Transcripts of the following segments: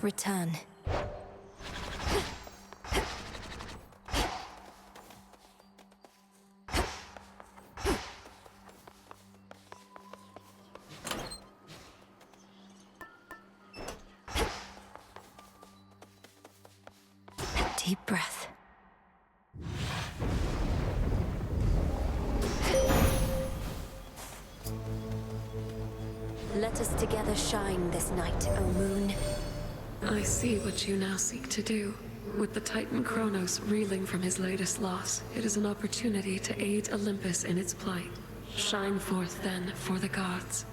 Return. Deep breath. Let us together shine this night, O moon. I see what you now seek to do. With the Titan Kronos reeling from his latest loss, it is an opportunity to aid Olympus in its plight. Shine forth then for the gods.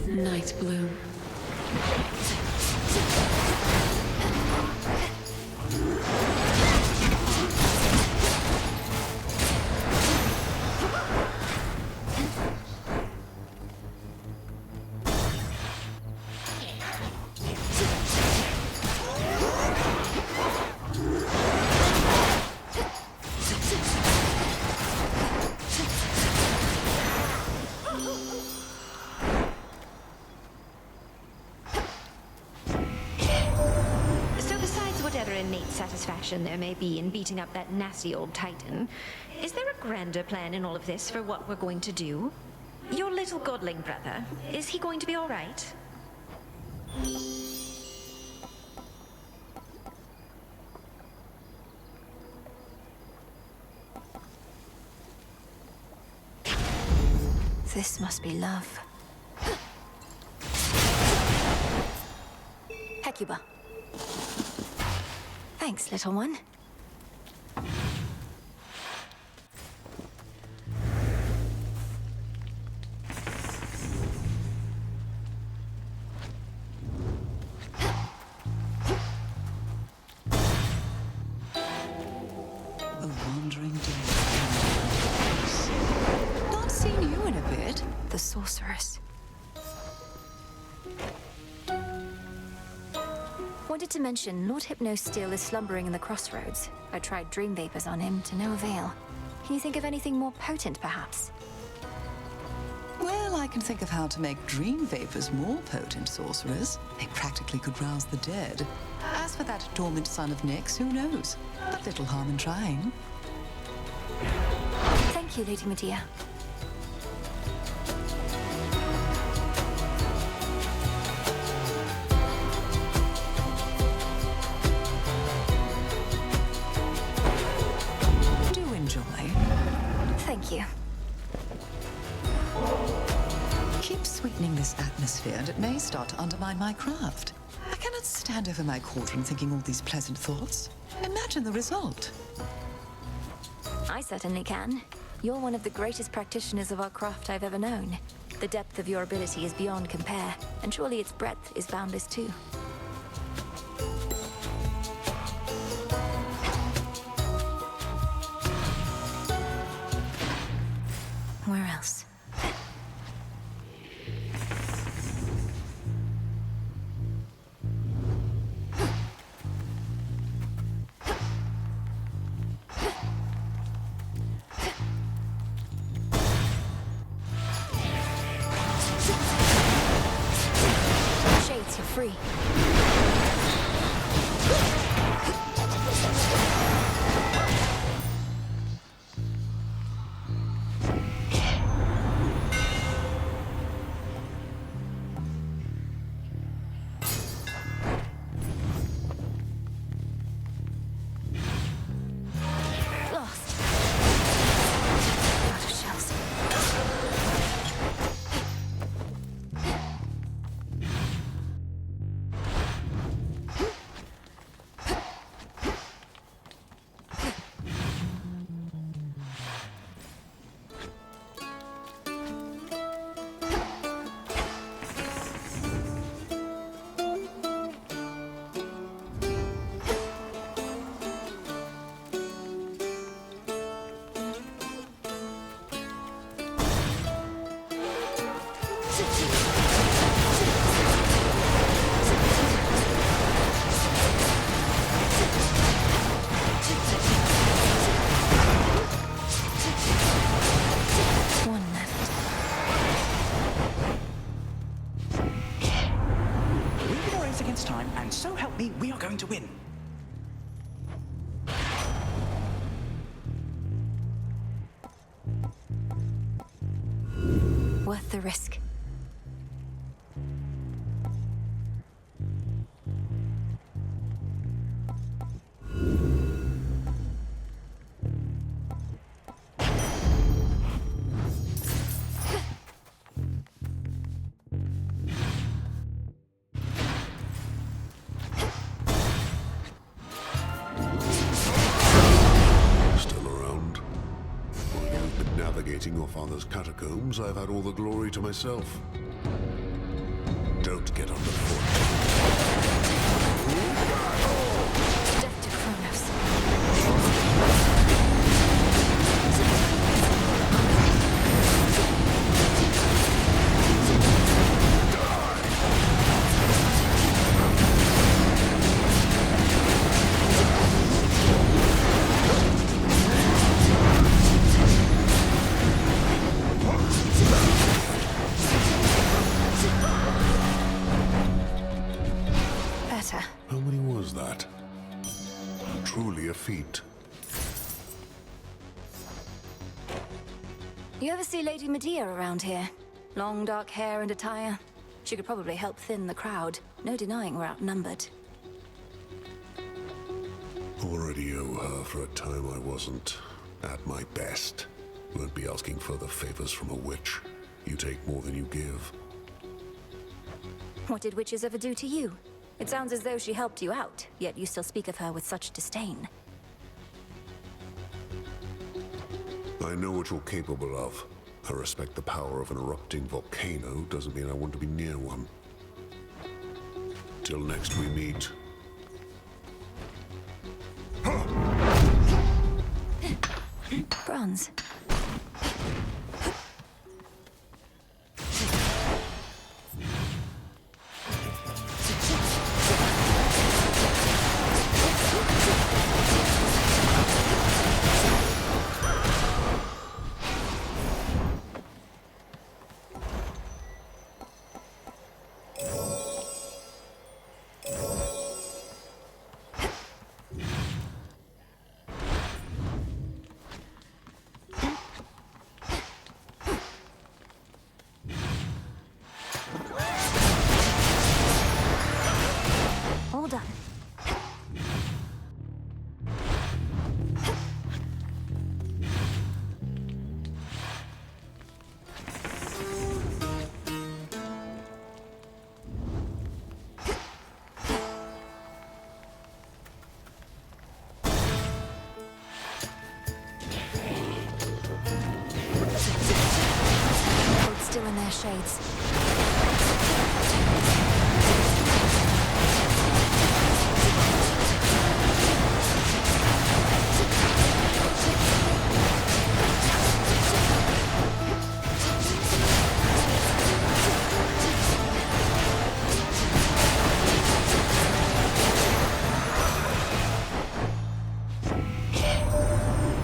Night Bloom. Satisfaction there may be in beating up that nasty old Titan, is there a grander plan in all of this for what we're going to do? Your little godling brother, is he going to be all right? This must be love. Hecuba. Thanks, little one. A wandering day. Not seen you in a bit. The sorceress. Wanted to mention, Lord Hypnos still is slumbering in the crossroads. I tried dream vapors on him, to no avail. Can you think of anything more potent, perhaps? Well, I can think of how to make dream vapors more potent, sorcerers. They practically could rouse the dead. As for that dormant son of Nyx, who knows? But little harm in trying. Thank you, Lady Medea. Thank you. Keep sweetening this atmosphere, and it may start to undermine my craft. I cannot stand over my cauldron thinking all these pleasant thoughts. Imagine the result. I certainly can. You're one of the greatest practitioners of our craft I've ever known. The depth of your ability is beyond compare, and surely its breadth is boundless too. Where else? Shades, you're free. against time, and so help me, we are going to win. Worth the risk. Off others' catacombs, I've had all the glory to myself. Don't get underfoot. Death to Kronos. How many was that? Truly a feat. You ever see Lady Medea around here? Long dark hair and attire. She could probably help thin the crowd. No denying we're outnumbered. Already owe her for a time I wasn't at my best. Won't be asking further favors from a witch. You take more than you give. What did witches ever do to you? It sounds as though she helped you out, yet you still speak of her with such disdain. I know what you're capable of. I respect the power of an erupting volcano, doesn't mean I want to be near one. Till next we meet. Bronze. All done. Hold still in their shades.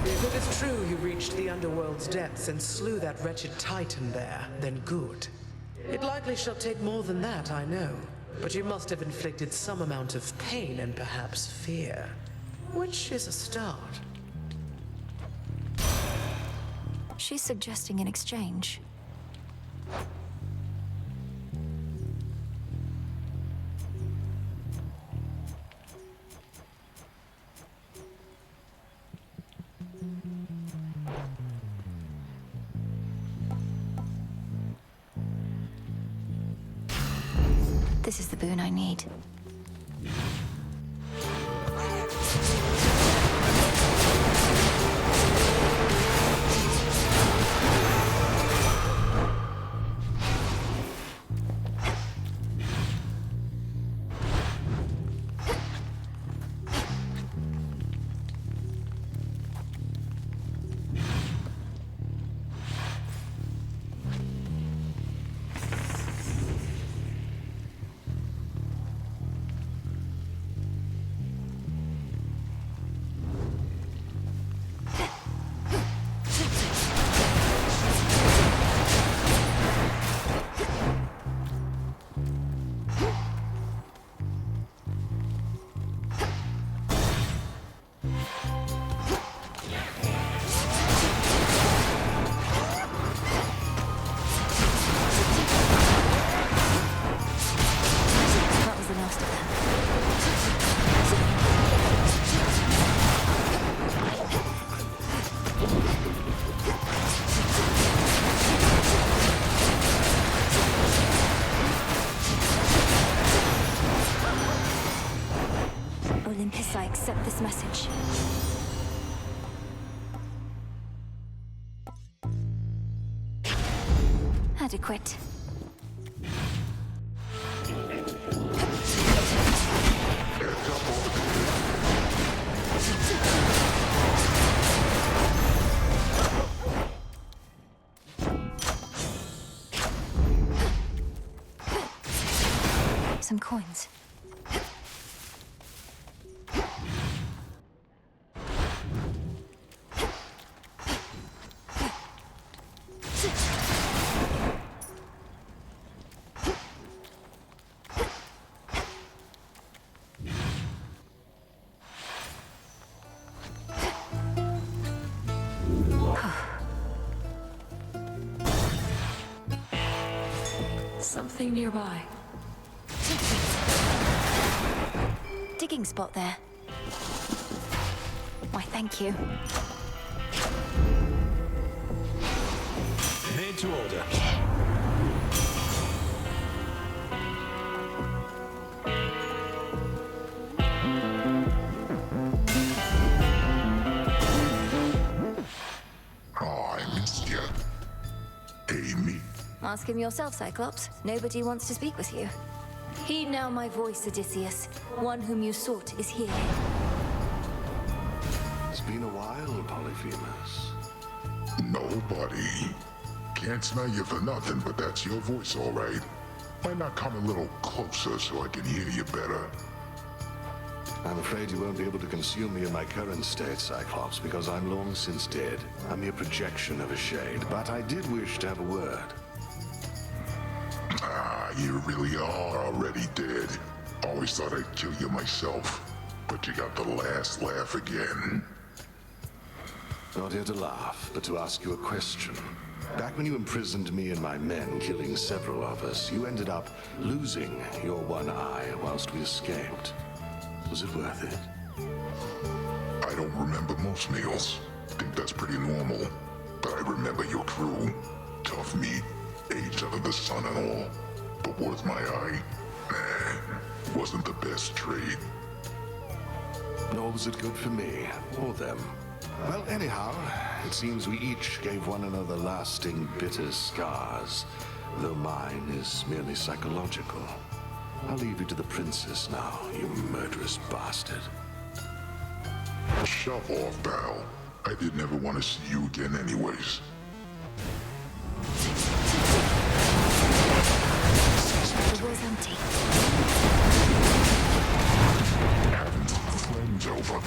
If it is true you reached the underworld's depths and slew that wretched Titan there, then good. It likely shall take more than that, I know. But you must have inflicted some amount of pain and perhaps fear. Which is a start. She's suggesting an exchange. This is the boon I need. Yes, I accept this message. Adequate. Some coins. Something nearby. Digging spot there. Why, thank you. Made to order. Oh, I missed you. Hey, me. Ask him yourself, Cyclops. Nobody wants to speak with you. Heed now my voice, Odysseus. One whom you sought is here. It's been a while, Polyphemus. Nobody. Can't smell you for nothing, but that's your voice, all right. Why not come a little closer so I can hear you better? I'm afraid you won't be able to consume me in my current state, Cyclops, because I'm long since dead. A mere projection of a shade, but I did wish to have a word. Ah, you really are already dead. Always thought I'd kill you myself, but you got the last laugh again. Not here to laugh, but to ask you a question. Back when you imprisoned me and my men, killing several of us, you ended up losing your one eye whilst we escaped. Was it worth it? I don't remember most meals. Think that's pretty normal. But I remember your crew. Tough meat, aged under the sun and all. But worth my eye? Nah, wasn't the best trade. Nor was it good for me, or them. Well, anyhow, it seems we each gave one another lasting, bitter scars, though mine is merely psychological. I'll leave you to the princess now, you murderous bastard. Shove off, pal. I didn't ever want to see you again anyways. The war's empty. Haven't friends over.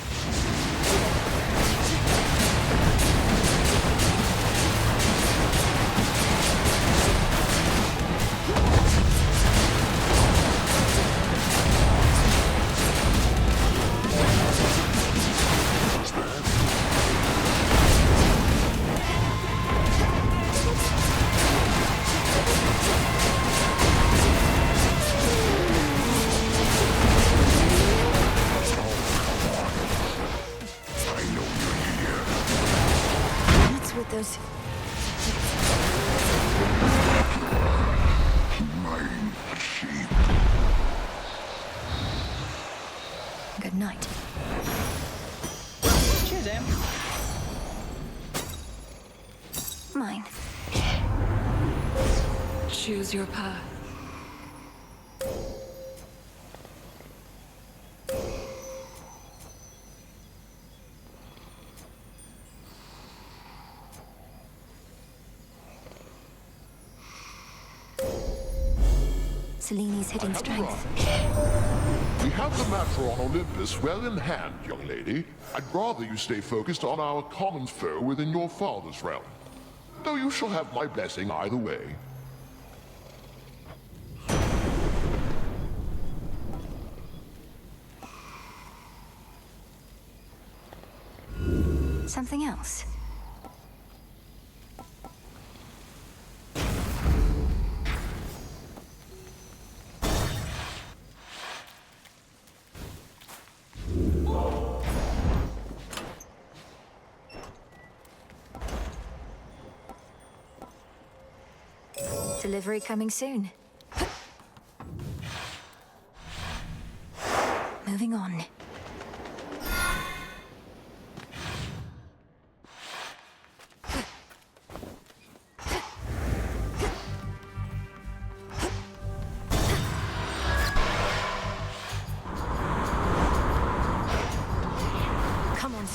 Those... My sheep. Good night. Cheers, Em. Mine. Choose your path. Seleni's hidden strength. We have the matter on Olympus well in hand, young lady. I'd rather you stay focused on our common foe within your father's realm. Though you shall have my blessing either way. Something else? Delivery coming soon. Moving on.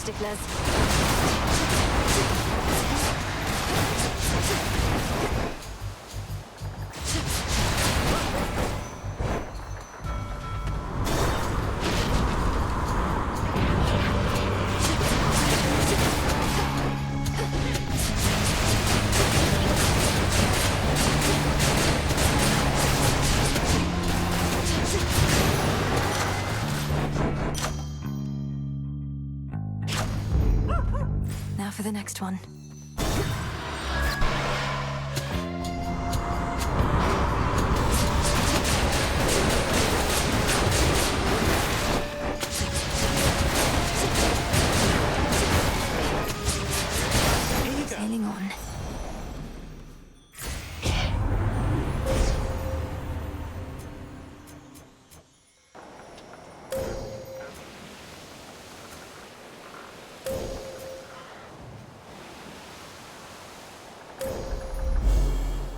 sticklers. Now for the next one. Sailing on.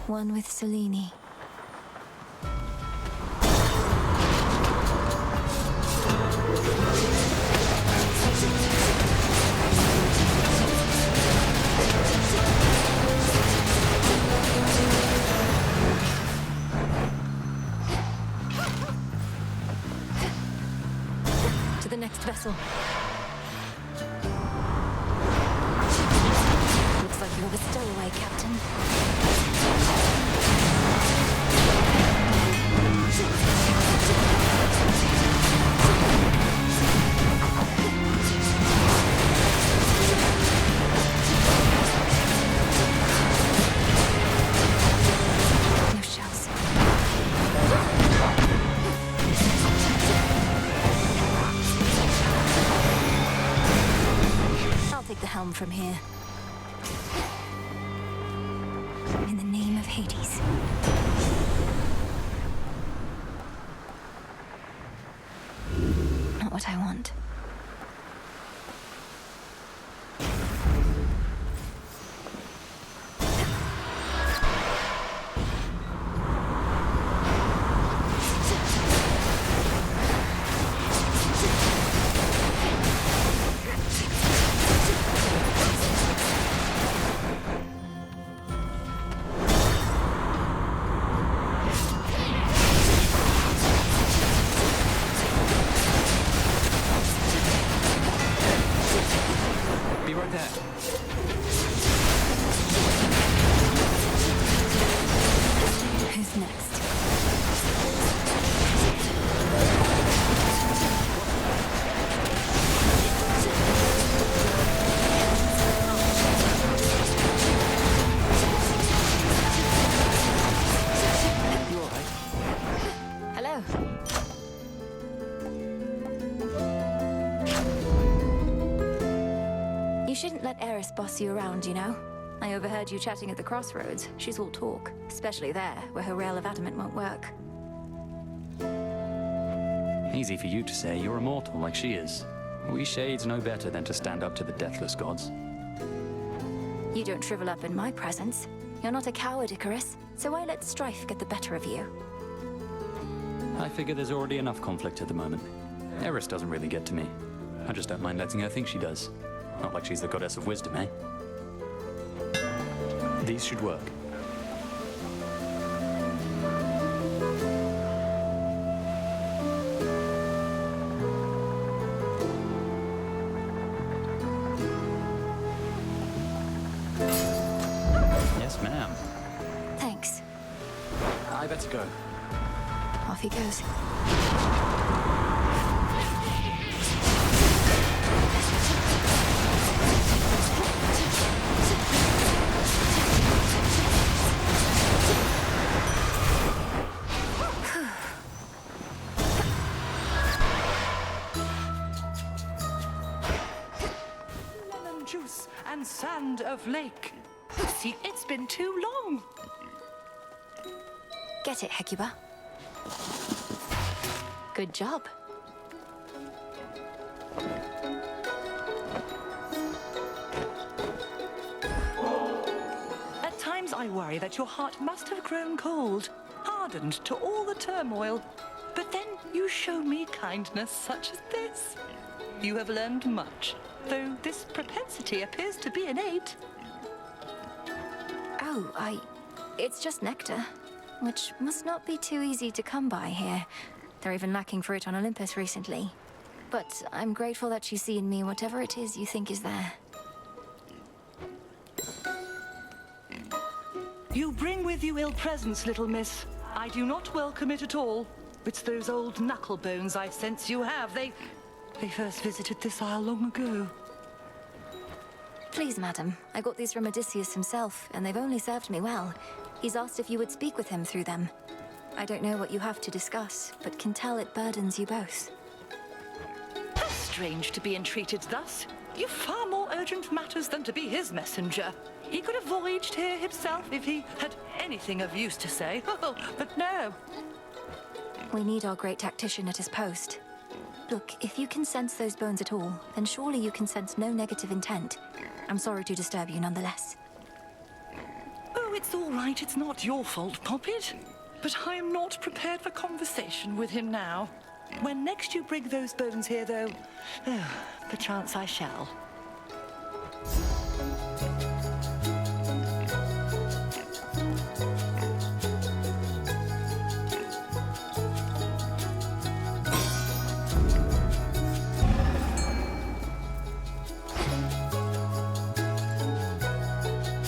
One with Selene. To the next vessel. Looks like you have a stowaway, Captain. No shells. I'll take the helm from here. In the name of Hades. Not what I want. Be right there. Who's next? You all right? Hello. You shouldn't let Eris boss you around, you know? I overheard you chatting at the crossroads. She's all talk, especially there, where her rail of adamant won't work. Easy for you to say. You're immortal like she is. We shades know better than to stand up to the deathless gods. You don't shrivel up in my presence. You're not a coward, Icarus, so why let strife get the better of you? I figure there's already enough conflict at the moment. Eris doesn't really get to me. I just don't mind letting her think she does. Not like she's the goddess of wisdom, eh? These should work. Yes, ma'am. Thanks. I better go. Off he goes. Lemon juice and sand of lake. See, it's been too long. Get it, Hecuba. Good job. At times I worry that your heart must have grown cold, hardened to all the turmoil. But then you show me kindness such as this. You have learned much. though this propensity appears to be innate. Oh, it's just nectar, which must not be too easy to come by here. They're even lacking for it on Olympus recently. But I'm grateful that you see in me whatever it is you think is there. You bring with you ill presence, little miss. I do not welcome it at all. It's those old knuckle bones I sense you have. They first visited this isle long ago. Please, madam. I got these from Odysseus himself, and they've only served me well. He's asked if you would speak with him through them. I don't know what you have to discuss, but can tell it burdens you both. Strange to be entreated thus. You've far more urgent matters than to be his messenger. He could have voyaged here himself if he had anything of use to say. Oh, but no. We need our great tactician at his post. Look, if you can sense those bones at all, then surely you can sense no negative intent. I'm sorry to disturb you nonetheless. Oh, it's all right. It's not your fault, Poppet. But I am not prepared for conversation with him now. When next you bring those bones here, though, perchance I shall.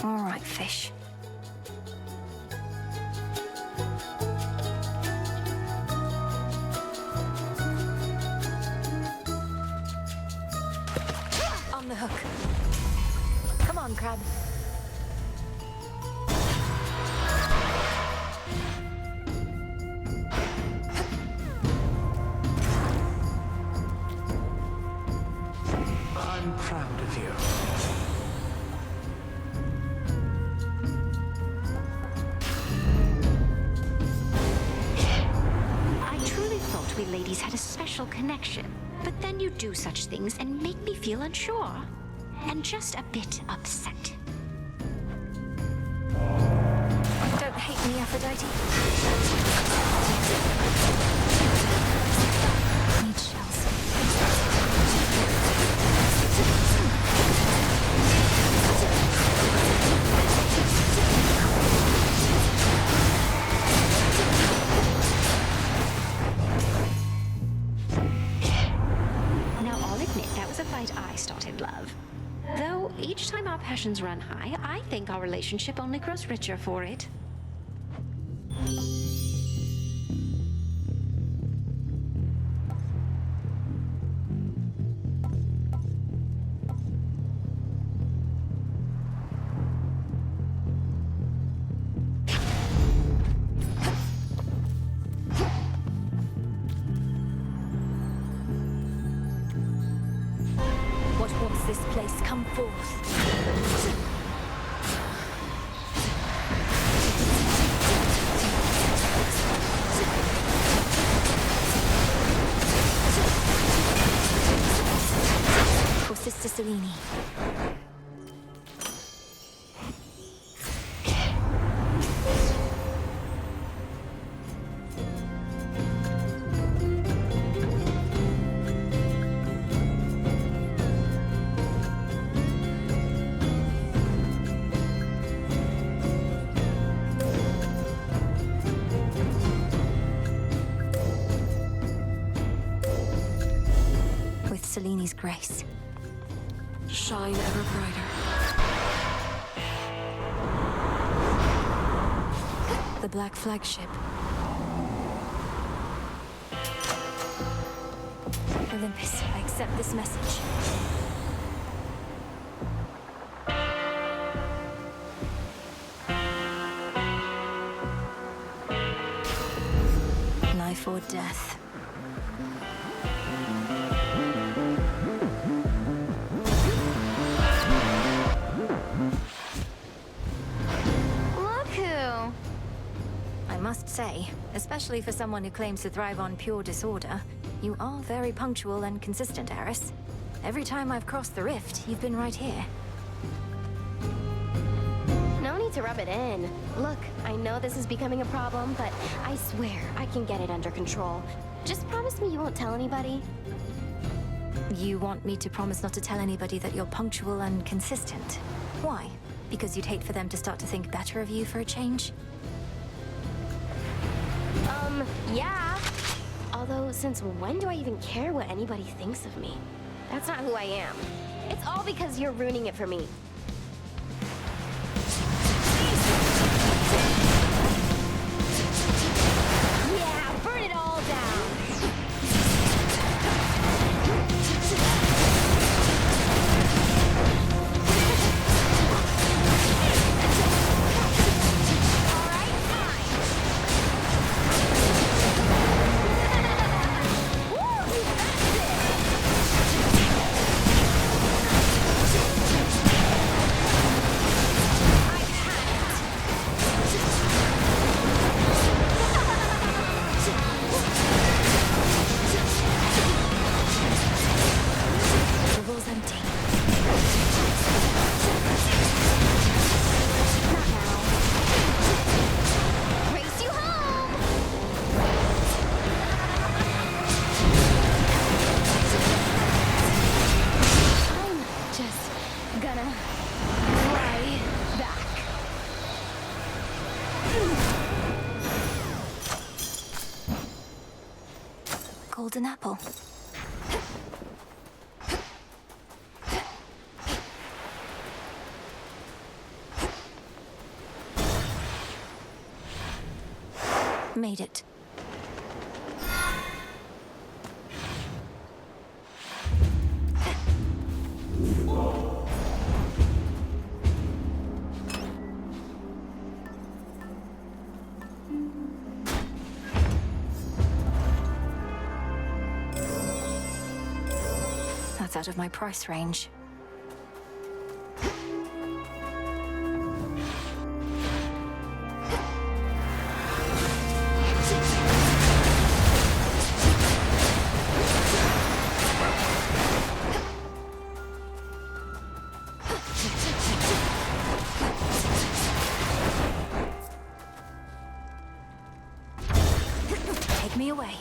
All right, fish. On the hook. Come on, crab. I'm proud of you. I truly thought we ladies had a special connection. But then you do such things and make me feel unsure. And just a bit upset. Don't hate me, Aphrodite. Need shells. Now, I'll admit that was a fight I started, love. Though, each time our passions run high, I think our relationship only grows richer for it. What wants this place? Come forth. For Sister Selene. With Selene's grace. Shine ever brighter. The Black Flagship. Olympus, I accept this message. Life or death. Look who! I must say, especially for someone who claims to thrive on pure disorder, you are very punctual and consistent, Eris. Every time I've crossed the rift, you've been right here. No need to rub it in. Look, I know this is becoming a problem, but I swear I can get it under control. Just promise me you won't tell anybody. You want me to promise not to tell anybody that you're punctual and consistent? Why? Because you'd hate for them to start to think better of you for a change? Yeah. Although, since when do I even care what anybody thinks of me? That's not who I am. It's all because you're ruining it for me. Yeah, burn it all down. All right, fine. Woo, that's The role's empty. not now. Race you home. I'm just gonna fly back. Golden apple. Made it. That's out of my price range. Take me away.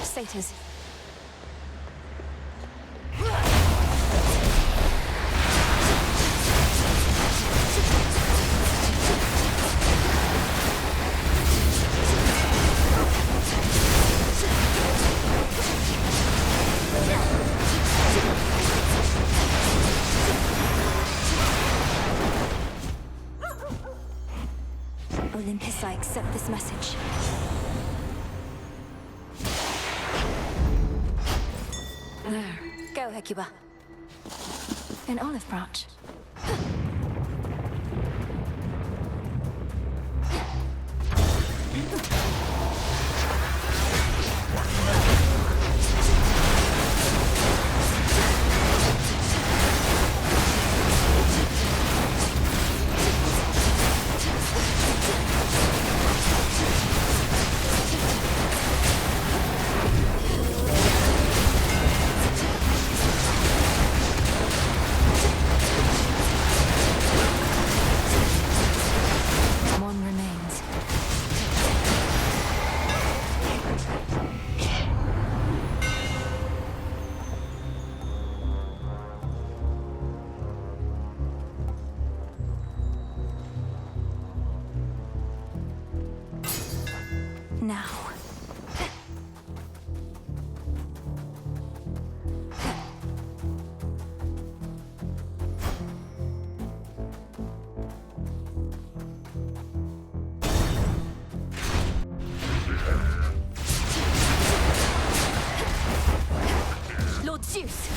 Satyrs. Olympus, I accept this message. There. Go, Hecuba. An olive branch. One remains. Now. Lord Zeus!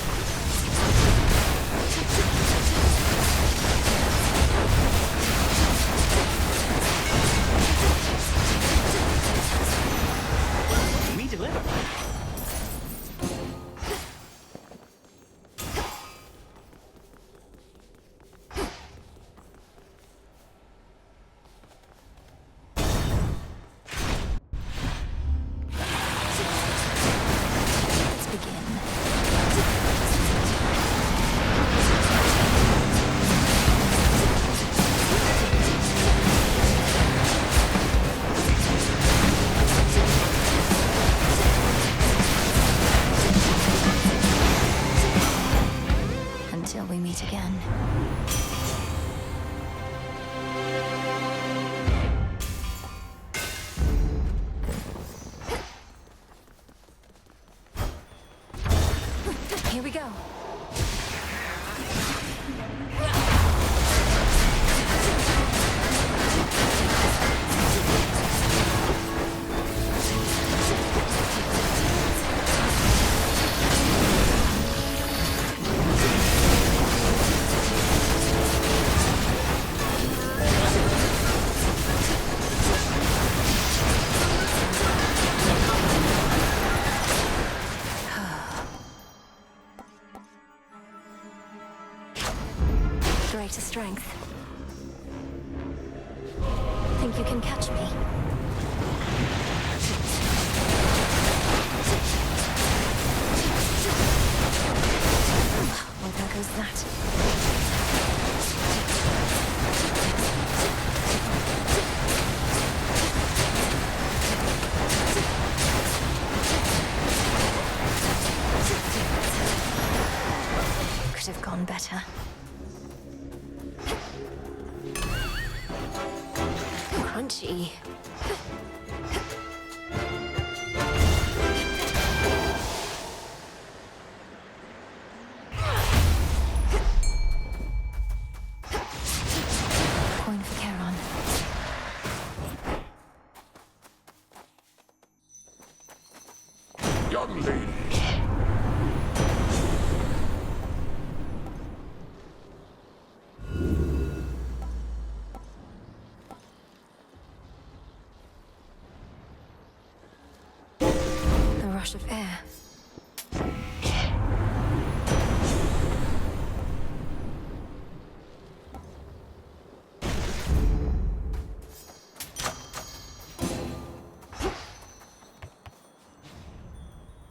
strength. Think you can catch me? Well, there goes that. Could have gone better. Crunchy. Coin for Charon. Young ladies. The rush of air.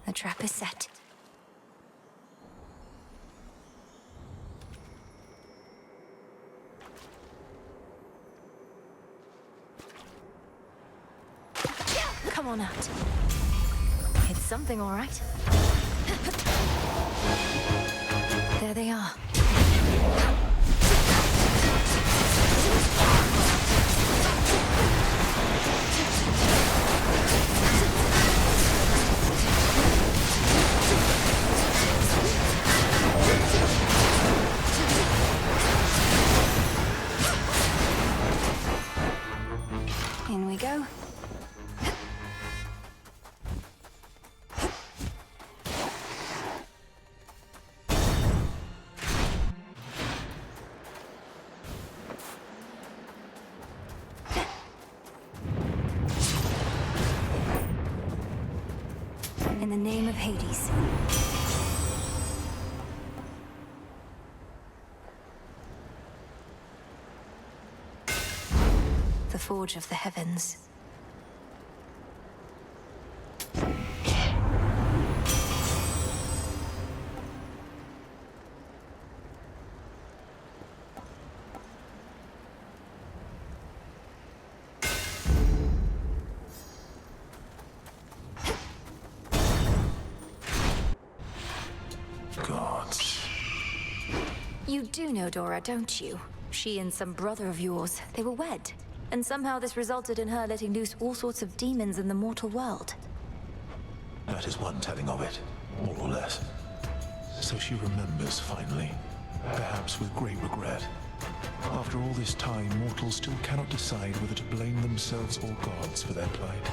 The trap is set. Come on out. It's something, all right. There they are. In we go. In the name of Hades. The forge of the heavens. Gods. You do know Dora, don't you? She and some brother of yours, they were wed. And somehow this resulted in her letting loose all sorts of demons in the mortal world. That is one telling of it, more or less. So she remembers, finally. Perhaps with great regret. After all this time, mortals still cannot decide whether to blame themselves or gods for their plight.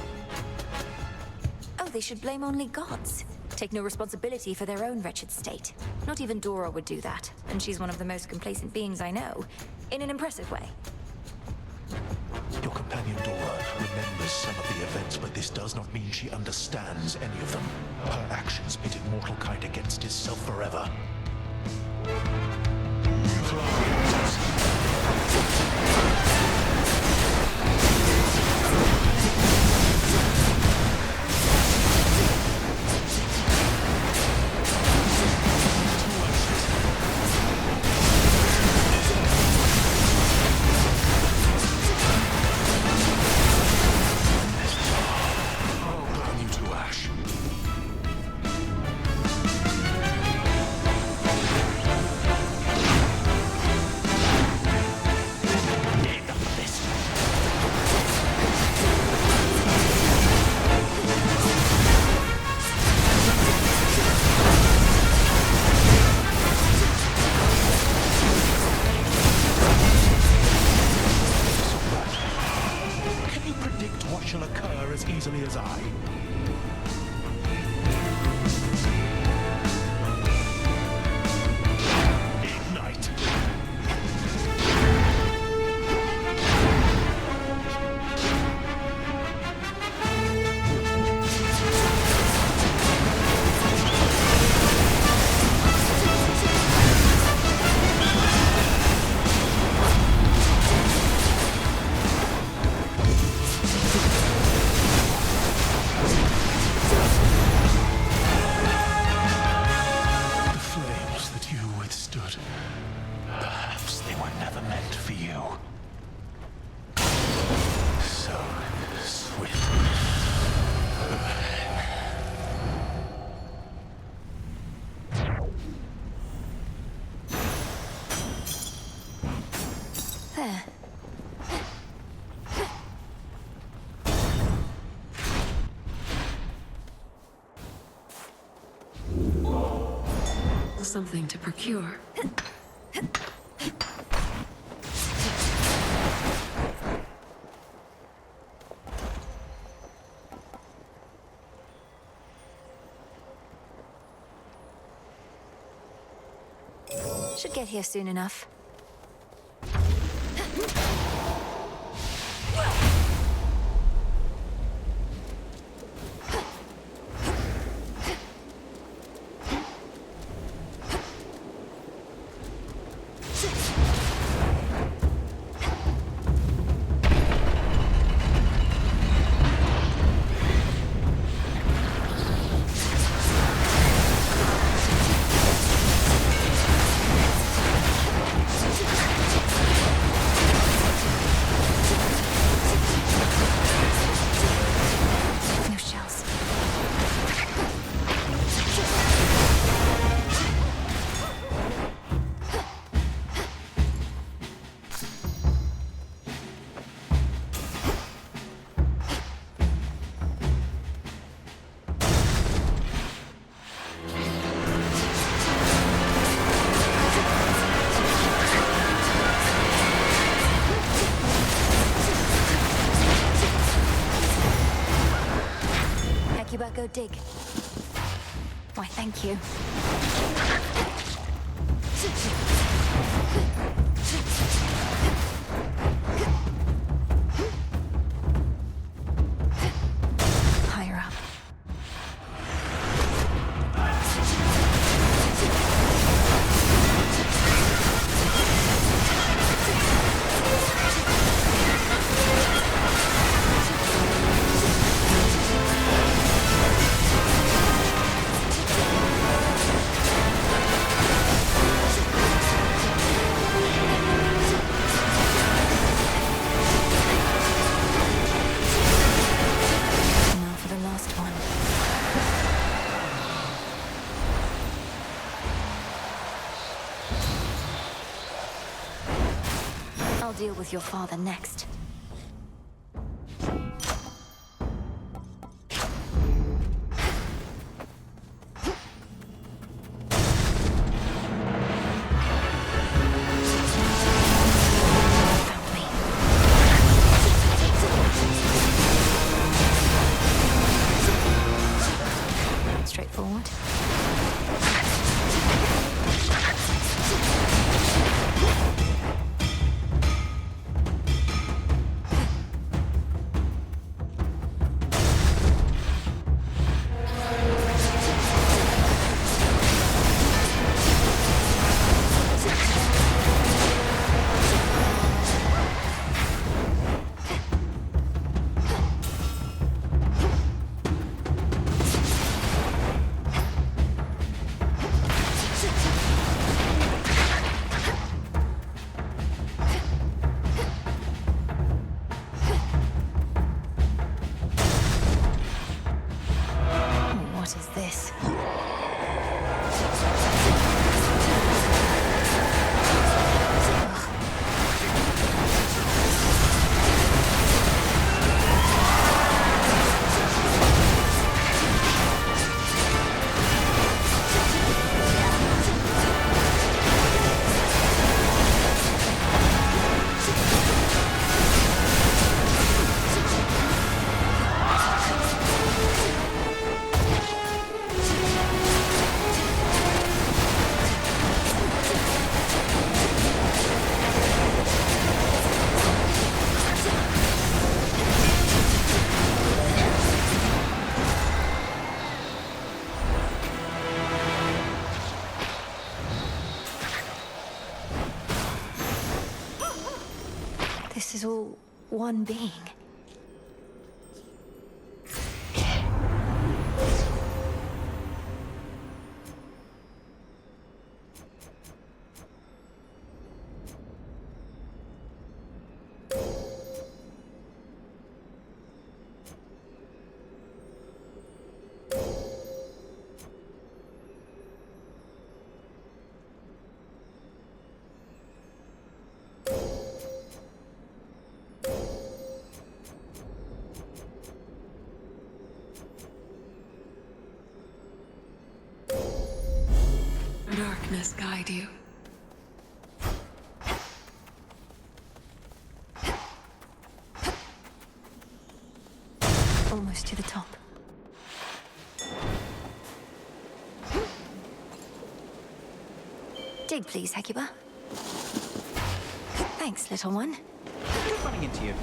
Oh, they should blame only gods. Take no responsibility for their own wretched state. Not even Dora would do that, and she's one of the most complacent beings I know. In an impressive way. Your companion Dora remembers some of the events, but this does not mean she understands any of them. Her actions pitted mortal kind against itself forever. easily as I. Ignite. There. Something to procure. Should get here soon enough. No shells. Go dig. Why, thank you. Higher up. I'll deal with your father next. Found me. Straightforward. What is this? This is all one being. gentleness guide you. Almost to the top. Dig, please, Hecuba. Thanks, little one. Just running into you.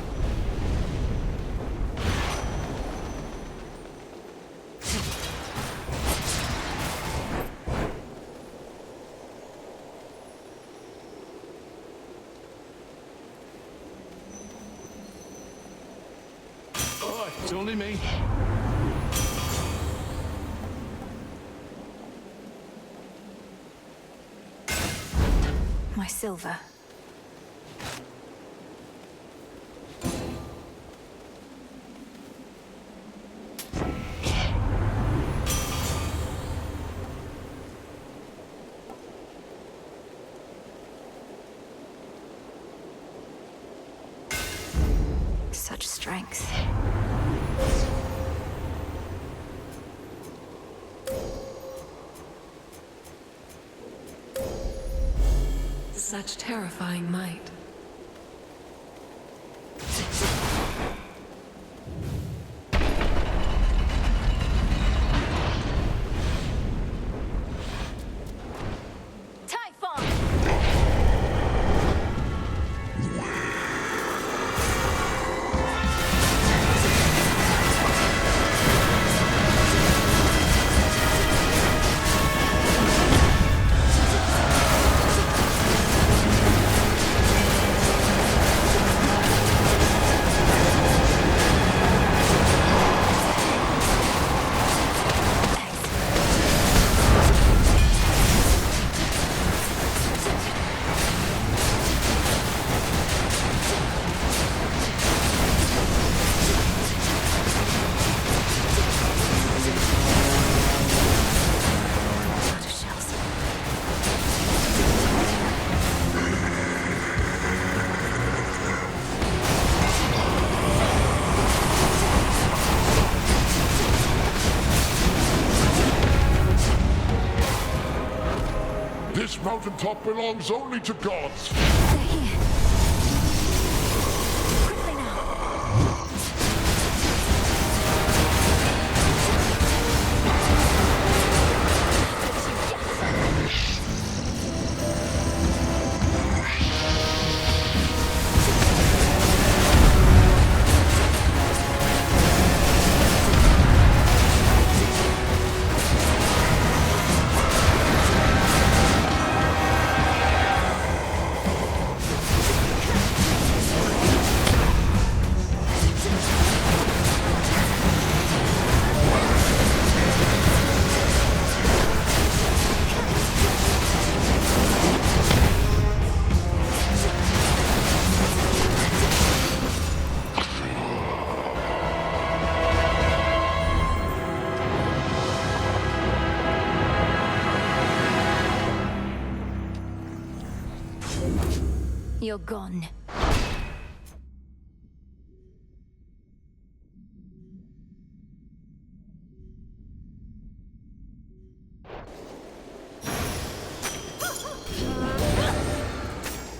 Oh, it's only me. My silver. Such strength. Such terrifying might. This mountaintop belongs only to gods. They're here. Quickly now. You're gone.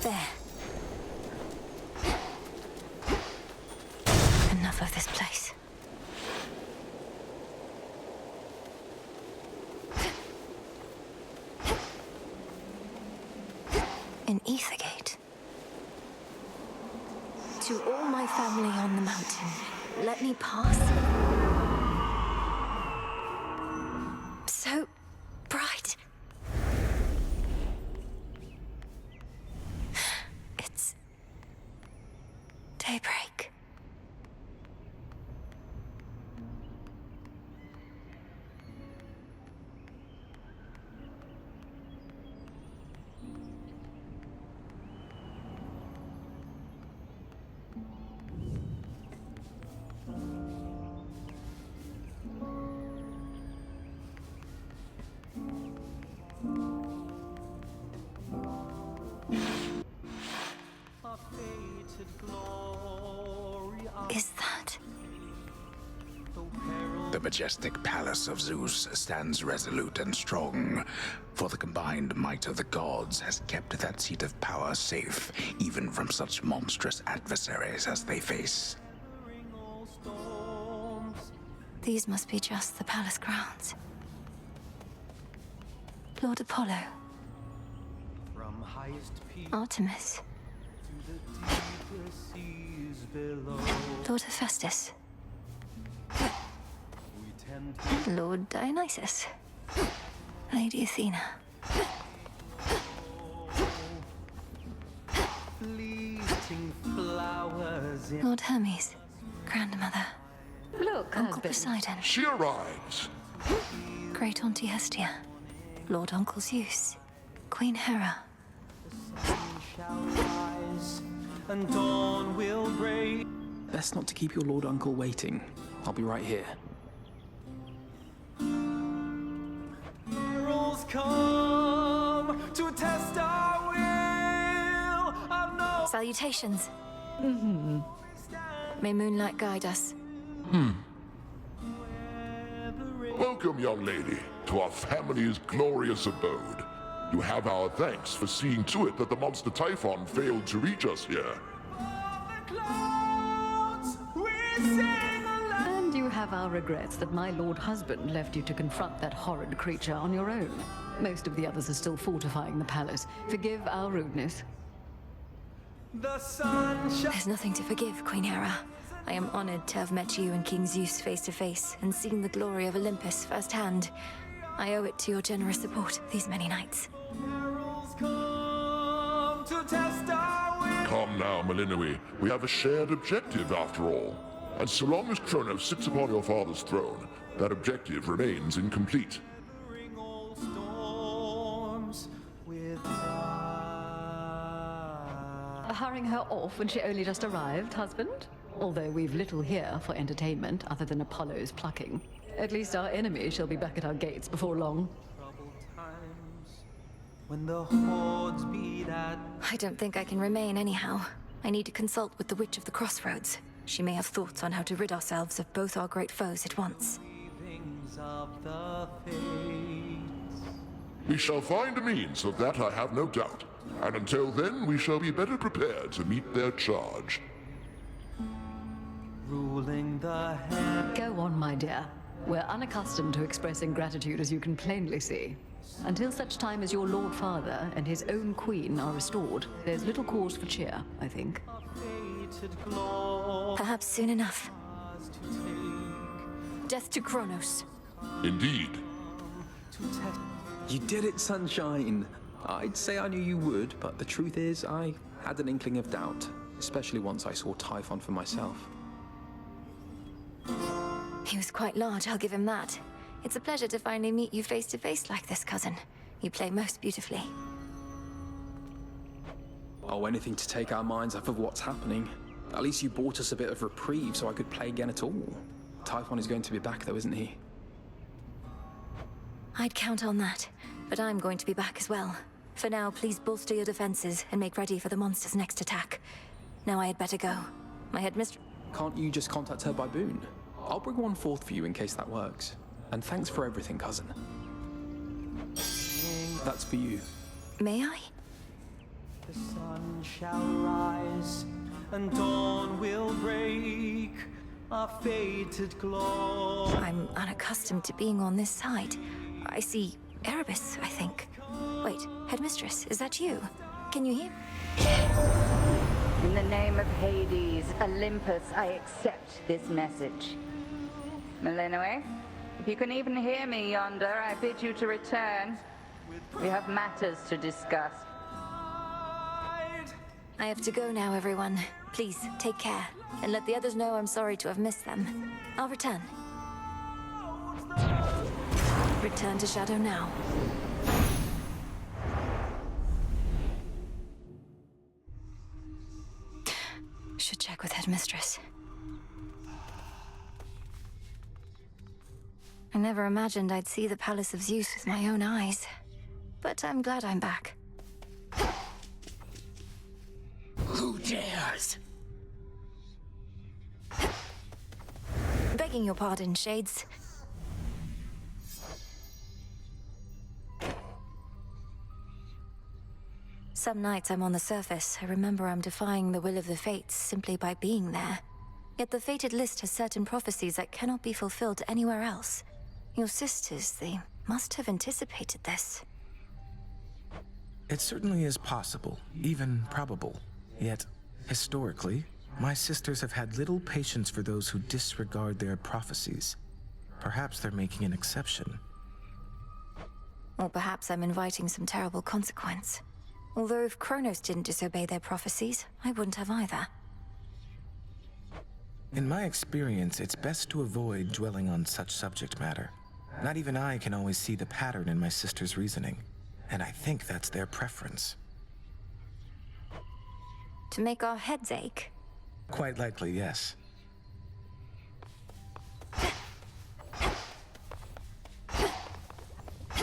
There. Enough of this place. An Ethergate. To all my family on the mountain, let me pass. So bright. It's daybreak. Is that? The majestic palace of Zeus stands resolute and strong, For the combined might of the gods has kept that seat of power safe, even from such monstrous adversaries as they face. These must be just the palace grounds. Lord Apollo. Artemis. Lord Hephaestus. Lord Dionysus. Lady Athena. Lord Hermes. Grandmother. Look, Uncle Poseidon. She arrives. Great Auntie Hestia. Lord Uncle Zeus. Queen Hera. And dawn will break. Best not to keep your Lord Uncle waiting. I'll be right here. Heroes come to test our will. Salutations. May moonlight guide us. Welcome, young lady, to our family's glorious abode. You have our thanks for seeing to it that the monster Typhon failed to reach us here. And you have our regrets that my lord husband left you to confront that horrid creature on your own. Most of the others are still fortifying the palace. Forgive our rudeness. There's nothing to forgive, Queen Hera. I am honored to have met you and King Zeus face to face and seen the glory of Olympus firsthand. I owe it to your generous support these many nights. Come now, Melinoe. We have a shared objective after all. And so long as Kronos sits upon your father's throne, that objective remains incomplete. Hurrying her off when she only just arrived, husband? Although we've little here for entertainment other than Apollo's plucking. At least our enemy shall be back at our gates before long. When the hordes beat at I don't think I can remain anyhow. I need to consult with the Witch of the Crossroads. She may have thoughts on how to rid ourselves of both our great foes at once. of the fates. We shall find a means of that, I have no doubt. And until then, we shall be better prepared to meet their charge. Ruling the hand. Go on, my dear. We're unaccustomed to expressing gratitude, as you can plainly see. Until such time as your Lord Father and his own queen are restored, there's little cause for cheer, I think. Perhaps soon enough. Death to Kronos. Indeed. You did it, Sunshine. I'd say I knew you would, but the truth is, I had an inkling of doubt, especially once I saw Typhon for myself. He was quite large, I'll give him that. It's a pleasure to finally meet you face to face like this, cousin. You play most beautifully. Oh, anything to take our minds off of what's happening. At least you bought us a bit of reprieve so I could play again at all. Typhon is going to be back though, isn't he? I'd count on that, but I'm going to be back as well. For now, please bolster your defenses and make ready for the monster's next attack. Now I had better go. My headmistress... Can't you just contact her by boon? I'll bring one forth for you in case that works. And thanks for everything, cousin. That's for you. May I? The sun shall rise, and dawn will break, our fated glory. I'm unaccustomed to being on this side. I see Erebus, I think. Wait, headmistress, is that you? Can you hear? In the name of Hades, Olympus, I accept this message. Melinoe, if you can even hear me yonder, I bid you to return. We have matters to discuss. I have to go now, everyone. Please, take care. And let the others know I'm sorry to have missed them. I'll return. Return to Shadow now. Should check with headmistress. I never imagined I'd see the Palace of Zeus with my own eyes. But I'm glad I'm back. Who dares? Begging your pardon, Shades. Some nights I'm on the surface, I remember I'm defying the will of the fates simply by being there. Yet the fated list has certain prophecies that cannot be fulfilled anywhere else. Your sisters, they must have anticipated this. It certainly is possible, even probable. Yet, historically, my sisters have had little patience for those who disregard their prophecies. Perhaps they're making an exception. Or perhaps I'm inviting some terrible consequence. Although if Kronos didn't disobey their prophecies, I wouldn't have either. In my experience, it's best to avoid dwelling on such subject matter. Not even I can always see the pattern in my sister's reasoning, and I think that's their preference. To make our heads ache? Quite likely, yes.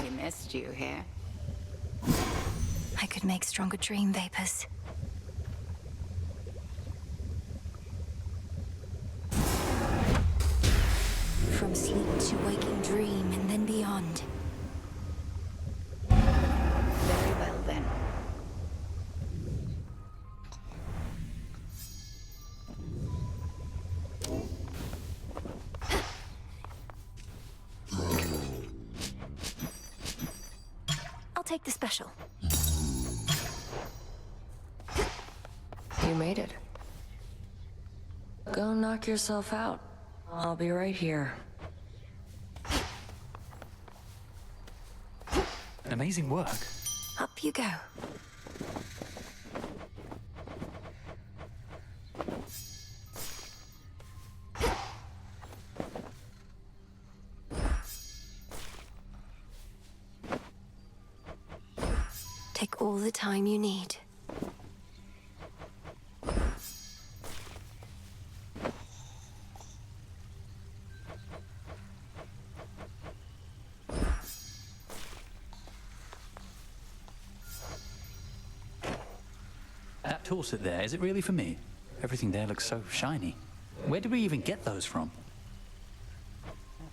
We missed you here. I could make stronger dream vapors. From sleep to waking dream and then beyond. Very well then. I'll take the special. You made it. Go knock yourself out. I'll be right here. Amazing work. Up you go. Take all the time you need. That tool set there, is it really for me? Everything there looks so shiny. Where did we even get those from?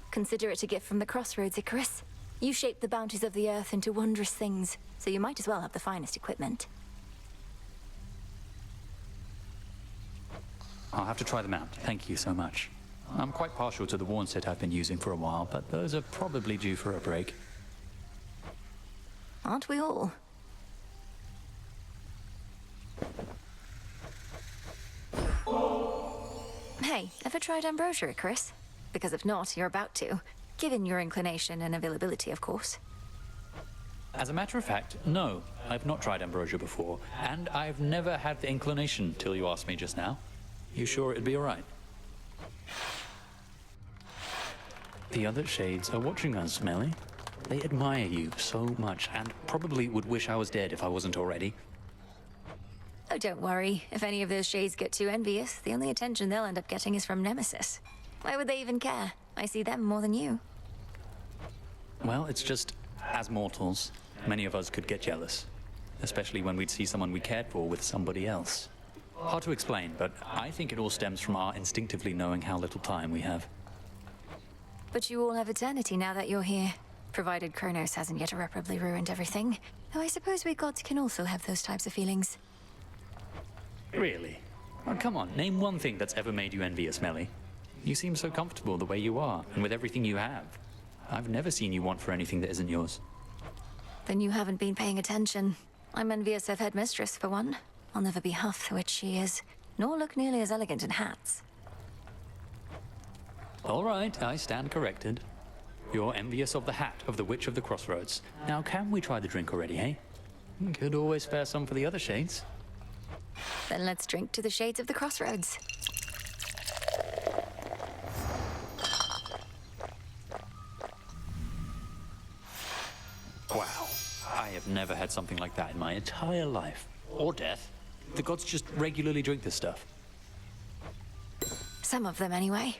Consider it a gift from the crossroads, Icarus. You shape the bounties of the earth into wondrous things, so you might as well have the finest equipment. I'll have to try them out. Thank you so much. I'm quite partial to the worn set I've been using for a while, but those are probably due for a break. Aren't we all? Hey, ever tried ambrosia, Icarus? Because if not, you're about to. Given your inclination and availability, of course. As a matter of fact, no, I've not tried ambrosia before, and I've never had the inclination till you asked me just now. You sure it'd be all right? The other shades are watching us, Melly. They admire you so much, and probably would wish I was dead if I wasn't already. Oh, don't worry. If any of those shades get too envious, the only attention they'll end up getting is from Nemesis. Why would they even care? I see them more than you. Well, it's just, as mortals, many of us could get jealous. Especially when we'd see someone we cared for with somebody else. Hard to explain, but I think it all stems from our instinctively knowing how little time we have. But you all have eternity now that you're here. Provided Kronos hasn't yet irreparably ruined everything. Though I suppose we gods can also have those types of feelings. Really? Oh, come on, name one thing that's ever made you envious, Melly. You seem so comfortable the way you are, and with everything you have. I've never seen you want for anything that isn't yours. Then you haven't been paying attention. I'm envious of headmistress, for one. I'll never be half the witch she is, nor look nearly as elegant in hats. All right, I stand corrected. You're envious of the hat of the Witch of the Crossroads. Now, can we try the drink already, hey? Could always spare some for the other shades. Then let's drink to the shades of the Crossroads. Wow, I have never had something like that in my entire life. Or death. The gods just regularly drink this stuff. Some of them, anyway.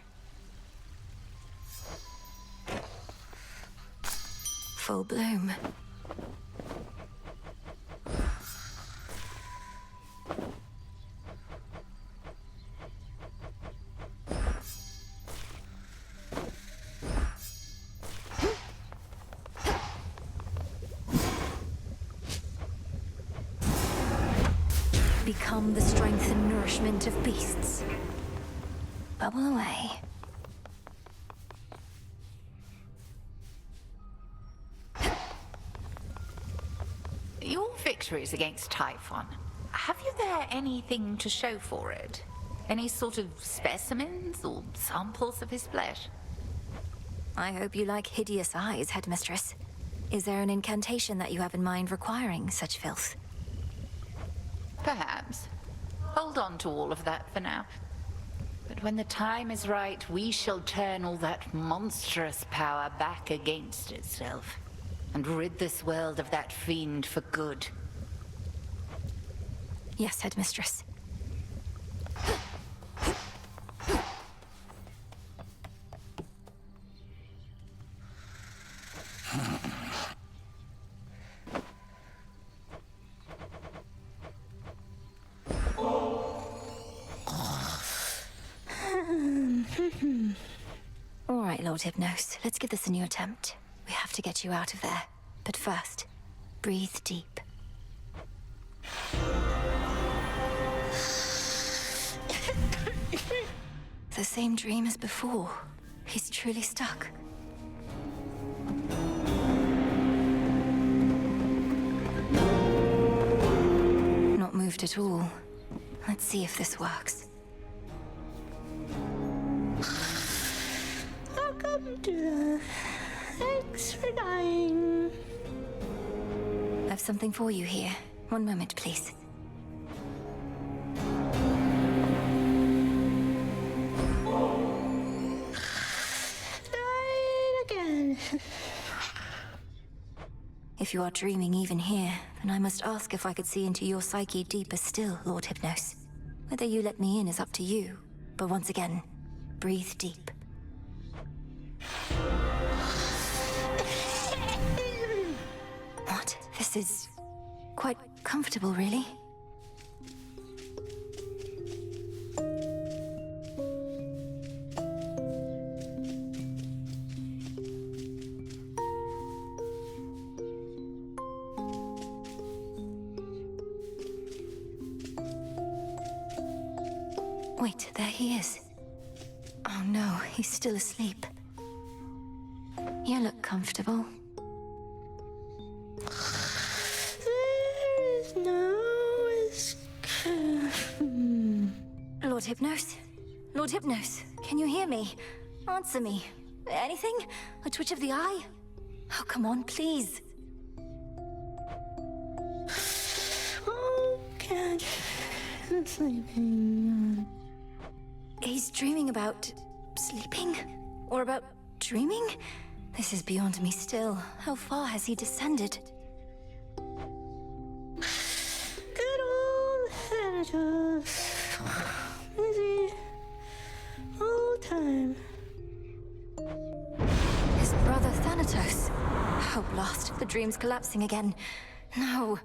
Full bloom. become the strength and nourishment of beasts. Bubble away. Your victories against Typhon, have you there anything to show for it? Any sort of specimens or samples of his flesh? I hope you like hideous eyes, Headmistress. Is there an incantation that you have in mind requiring such filth? Perhaps. Hold on to all of that for now. But when the time is right, we shall turn all that monstrous power back against itself, and rid this world of that fiend for good. Yes, Headmistress. All right, Lord Hypnos, let's give this a new attempt. We have to get you out of there. But first, breathe deep. The same dream as before. He's truly stuck. Not moved at all. Let's see if this works. Welcome to the... Thanks for dying. I've something for you here. One moment, please. Died again. If you are dreaming even here, then I must ask if I could see into your psyche deeper still, Lord Hypnos. Whether you let me in is up to you, but once again, breathe deep. What? This is quite comfortable, really. Wait, there he is. Oh no, he's still asleep. You look comfortable. There is no escape. Lord Hypnos? Lord Hypnos, can you hear me? Answer me. Anything? A twitch of the eye? Oh, come on, please. Oh, can't. I'm sleeping. He's dreaming about sleeping? Or about dreaming? This is beyond me still. How far has he descended? Good old Thanatos. Busy all time. His brother Thanatos. Hope lost. The dream's collapsing again. No.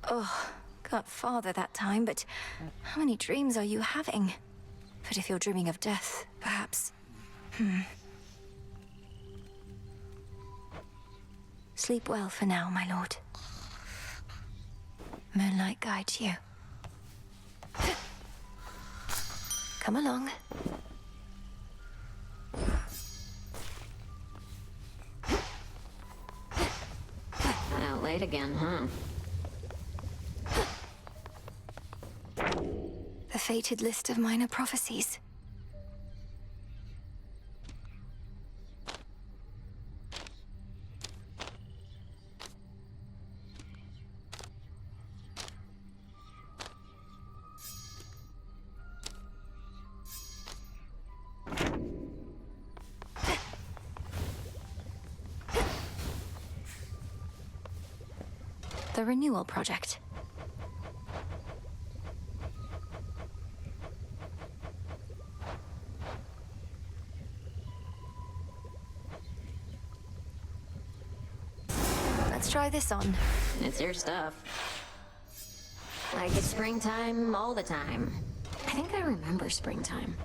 Oh, got farther that time, but how many dreams are you having? But if you're dreaming of death, perhaps... Sleep well for now, my lord. Moonlight guides you. Come along. Out late again, huh? The fated list of minor prophecies. The Renewal Project. Let's try this on. It's your stuff. Like it's springtime all the time. I think I remember springtime.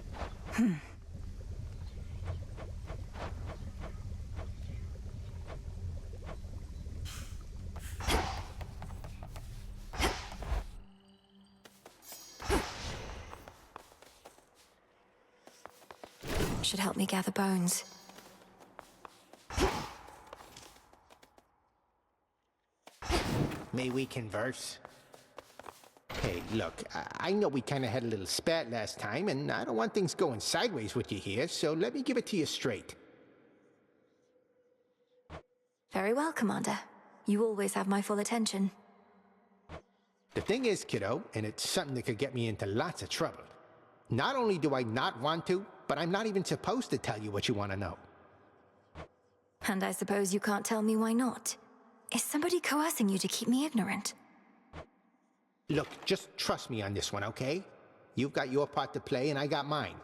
Should help me gather bones. May we converse? Hey, look, I know we kind of had a little spat last time, and I don't want things going sideways with you here, so let me give it to you straight. Very well, Commander. You always have my full attention. The thing is, kiddo, and it's something that could get me into lots of trouble. Not only do I not want to, but I'm not even supposed to tell you what you want to know. And I suppose you can't tell me why not. Is somebody coercing you to keep me ignorant? Look, just trust me on this one, okay? You've got your part to play, and I got mine.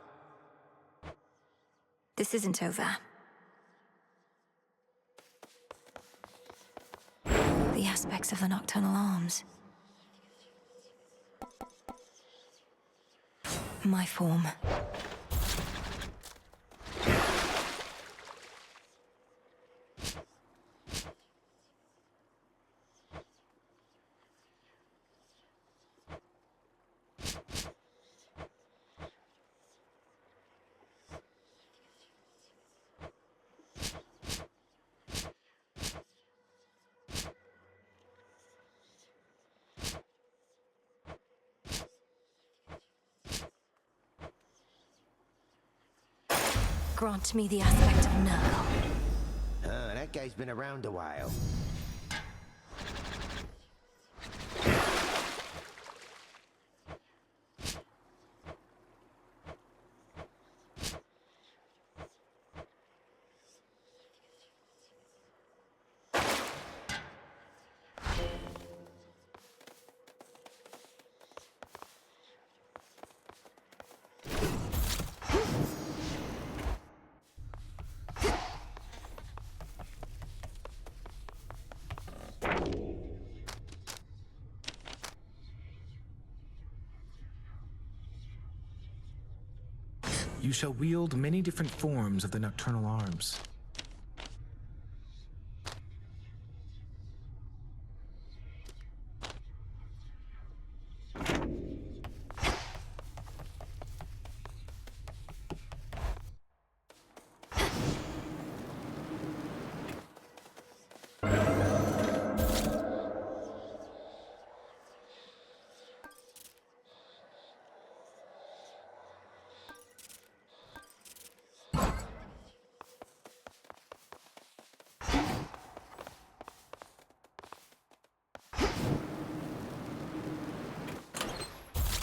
This isn't over. The aspects of the nocturnal arms. My form. Grant me the aspect of Nurgle. That guy's been around a while. You shall wield many different forms of the nocturnal arms.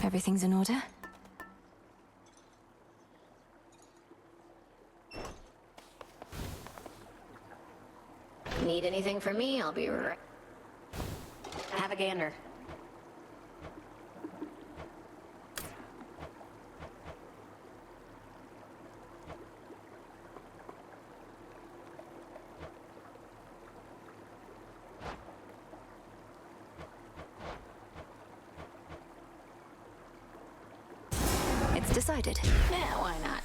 Everything's in order? Need anything from me? I'll be right. Have a gander. Decided. Yeah, why not?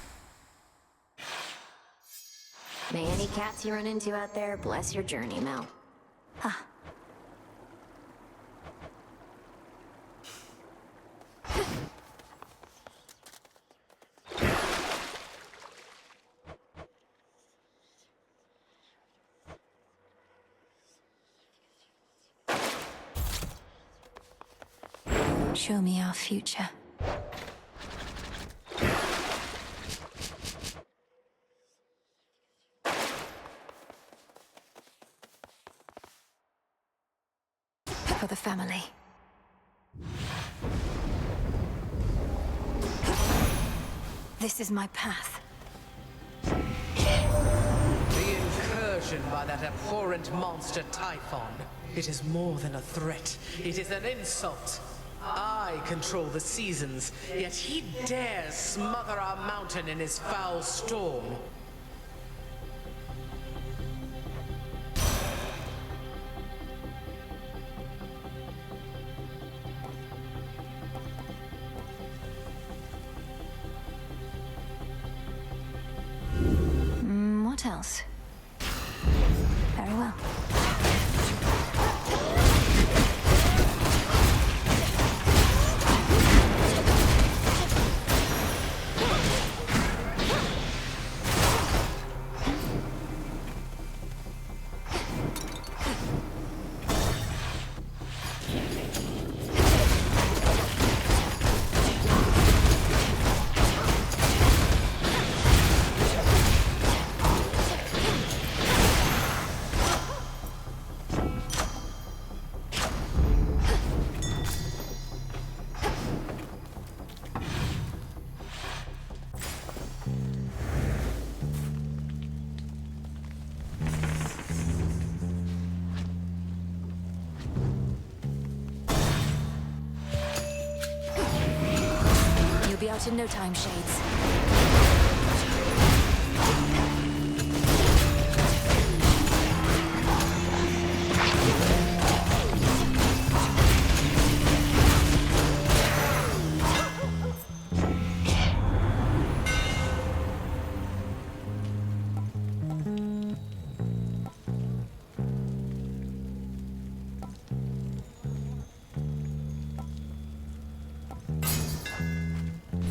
May any cats you run into out there bless your journey, Mel. Ah. Show me our future. For the family. This is my path. The incursion by that abhorrent monster Typhon. It is more than a threat. It is an insult. I control the seasons, yet he dares smother our mountain in his foul storm. What else? Very well. out in no time, Shades.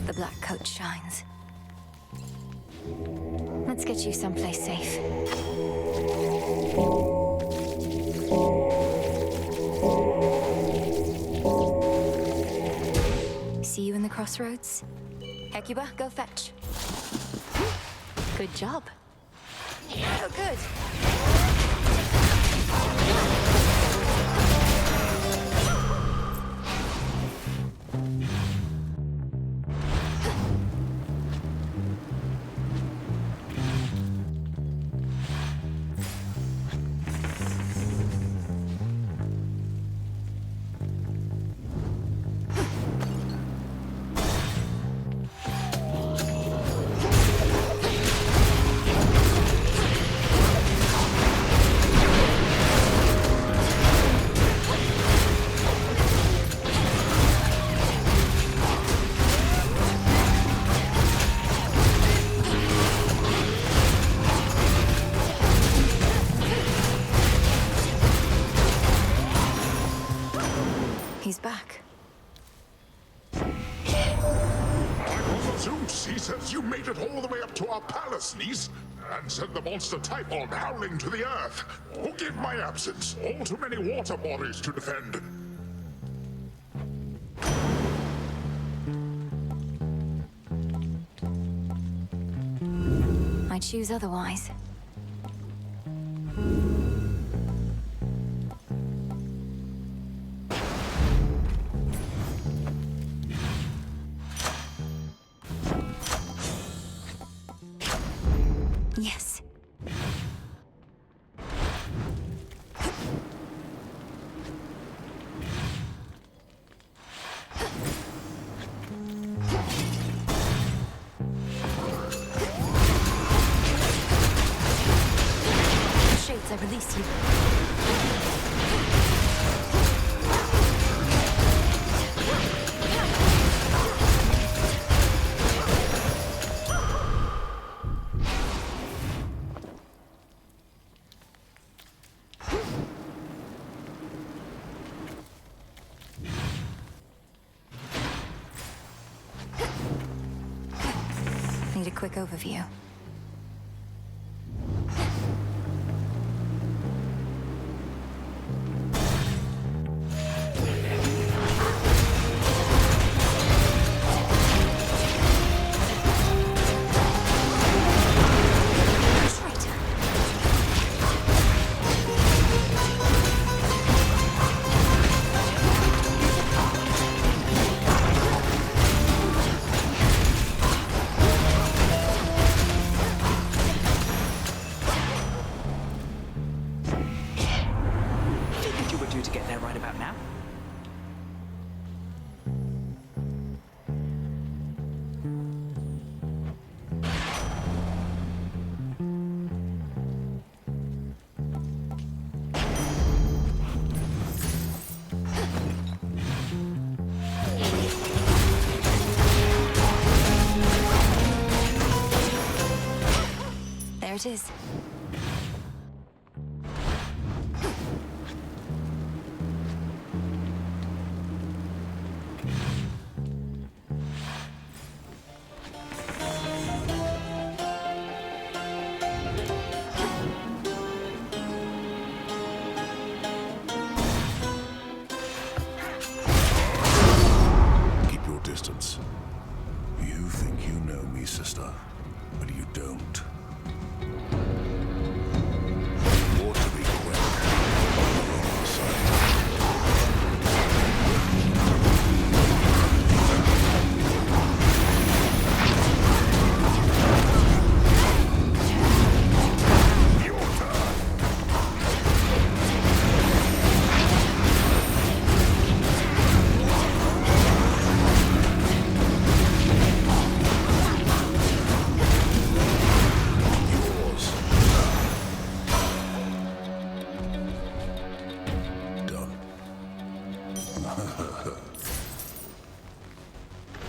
The black coat shines. Let's get you someplace safe. See you in the crossroads? Hecuba, go fetch. Good job. Oh, good. He's back. Zeus, he says you made it all the way up to our palace, niece, and sent the monster Typhon howling to the earth. Forgive my absence. All too many water bodies to defend. I choose otherwise. Yes. Shades, I release you. Need a quick overview. To get there right about now. There it is. Keep your distance. You think you know me, sister, but you don't.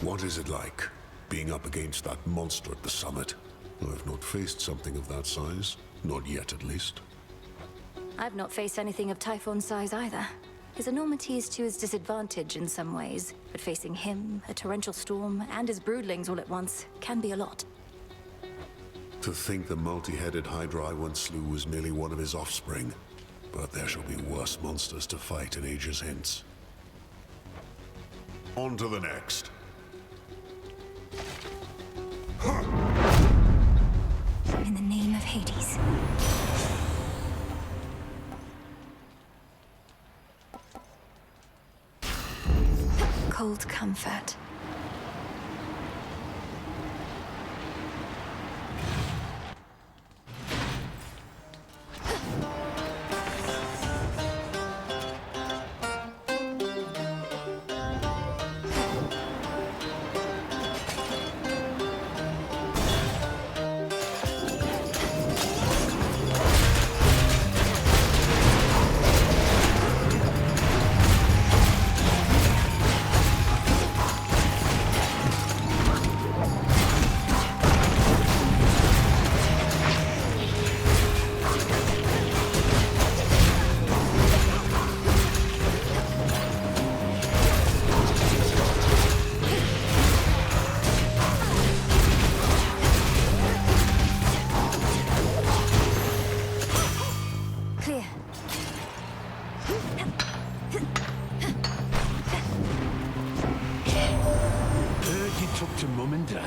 What is it like, being up against that monster at the summit? I've not faced something of that size. Not yet, at least. I've not faced anything of Typhon's size either. His enormity is to his disadvantage in some ways, but facing him, a torrential storm, and his broodlings all at once can be a lot. To think the multi-headed Hydra I once slew was merely one of his offspring. But there shall be worse monsters to fight in ages hence. On to the next. In the name of Hades. Cold comfort.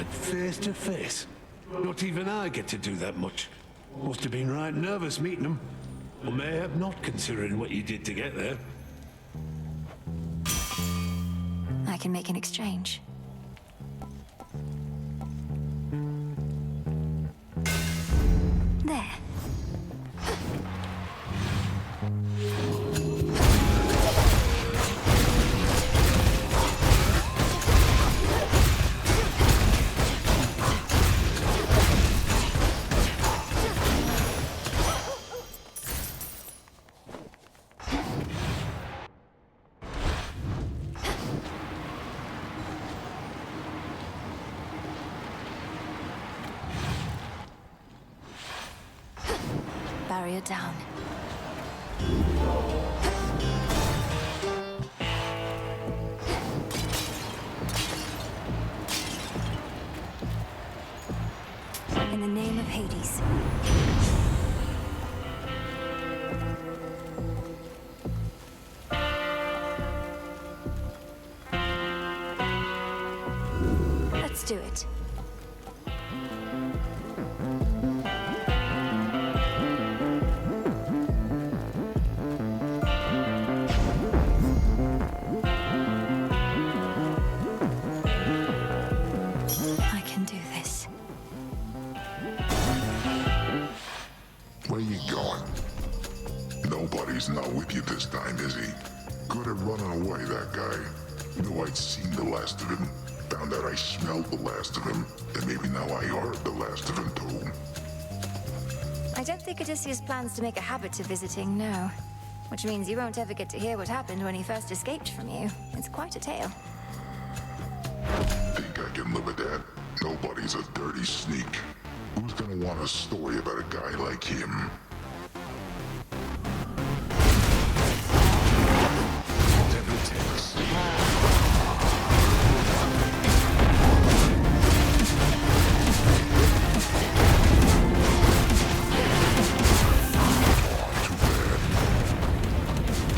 Face to face. Not even I get to do that much. Must have been right nervous meeting them. Or mayhap not, considering what you did to get there. I can make an exchange. There. Barrier down. In the name of Hades. Let's do it. Where you going? Nobody's not with you this time, is he? Good at running away, that guy. Knew I'd seen the last of him. Found out I smelled the last of him. And maybe now I heard the last of him, too. I don't think Odysseus plans to make a habit of visiting, no. Which means you won't ever get to hear what happened when he first escaped from you. It's quite a tale. Think I can live with that? Nobody's a dirty sneak. Who's gonna want a story about a guy like him? Whatever it takes. Too bad.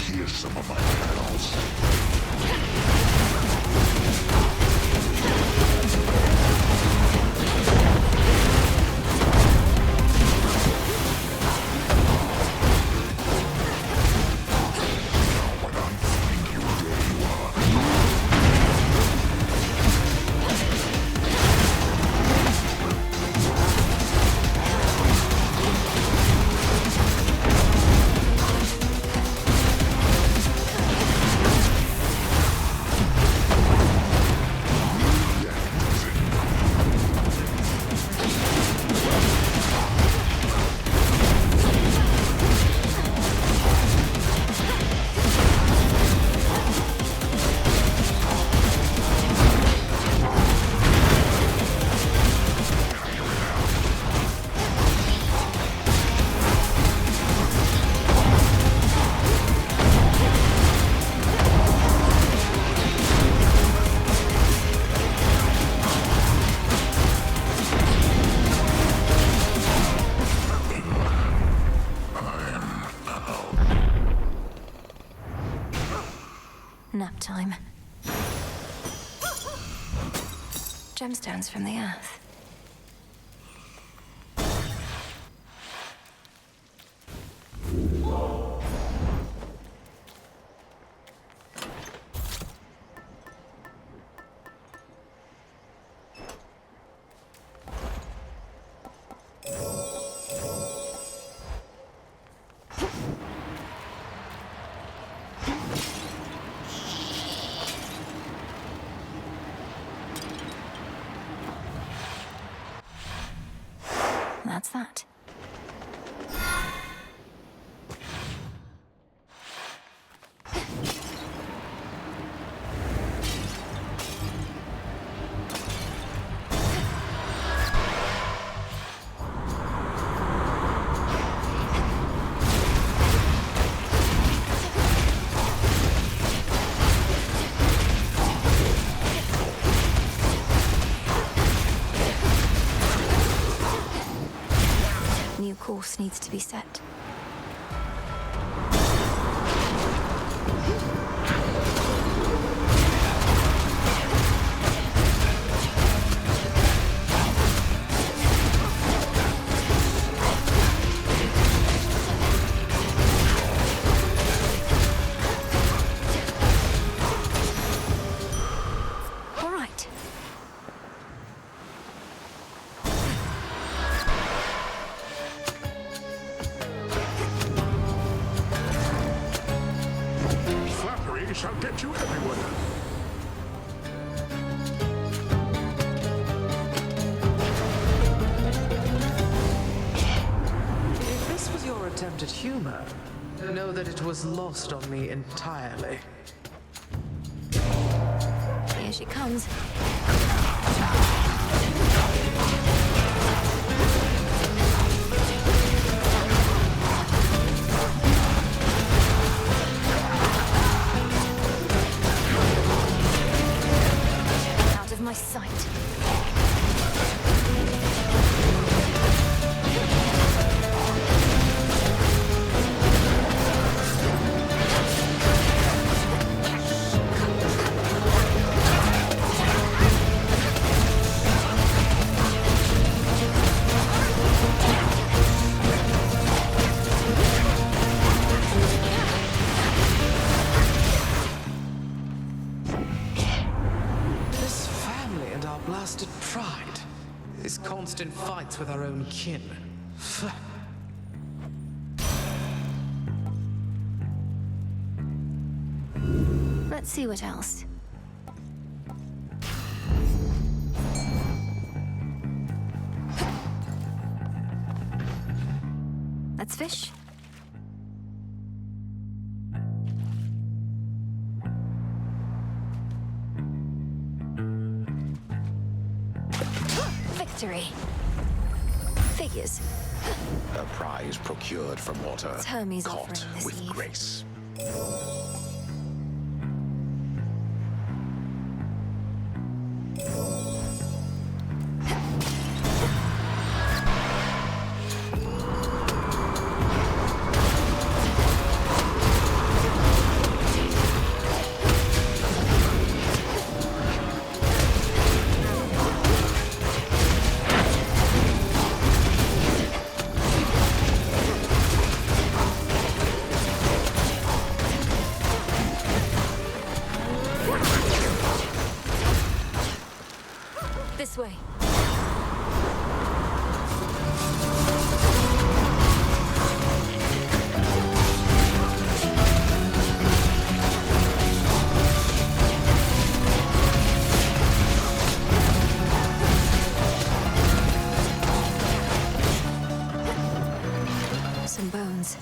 Here's some of my pals. Nap time. Gemstones from the earth. That's that. New course needs to be set. All right. Flattery shall get you everywhere. If this was your attempt at humor, know that it was lost on me entirely. Here she comes. Out of my sight. This family and our blasted pride. These constant fights with our own kin. Let's see what else. Let's fish. Victory. Figures. A prize procured from water, It's Hermes caught offering this with eve. grace. This way. Some bones.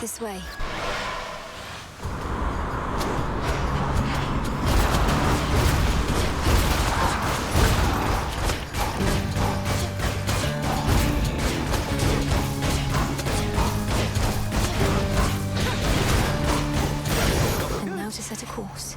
This way. And now to set a course.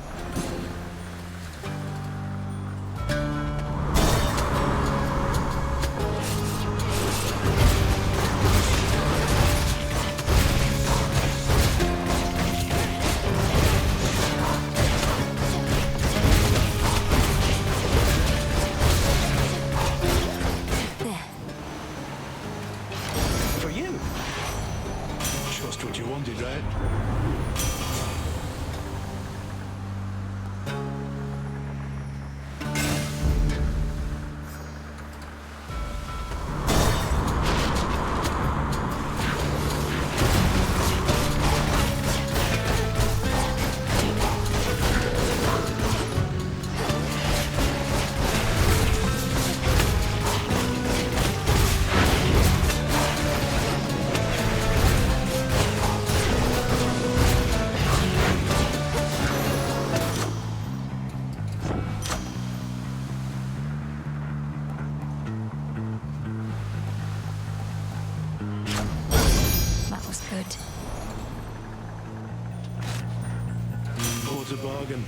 What a bargain.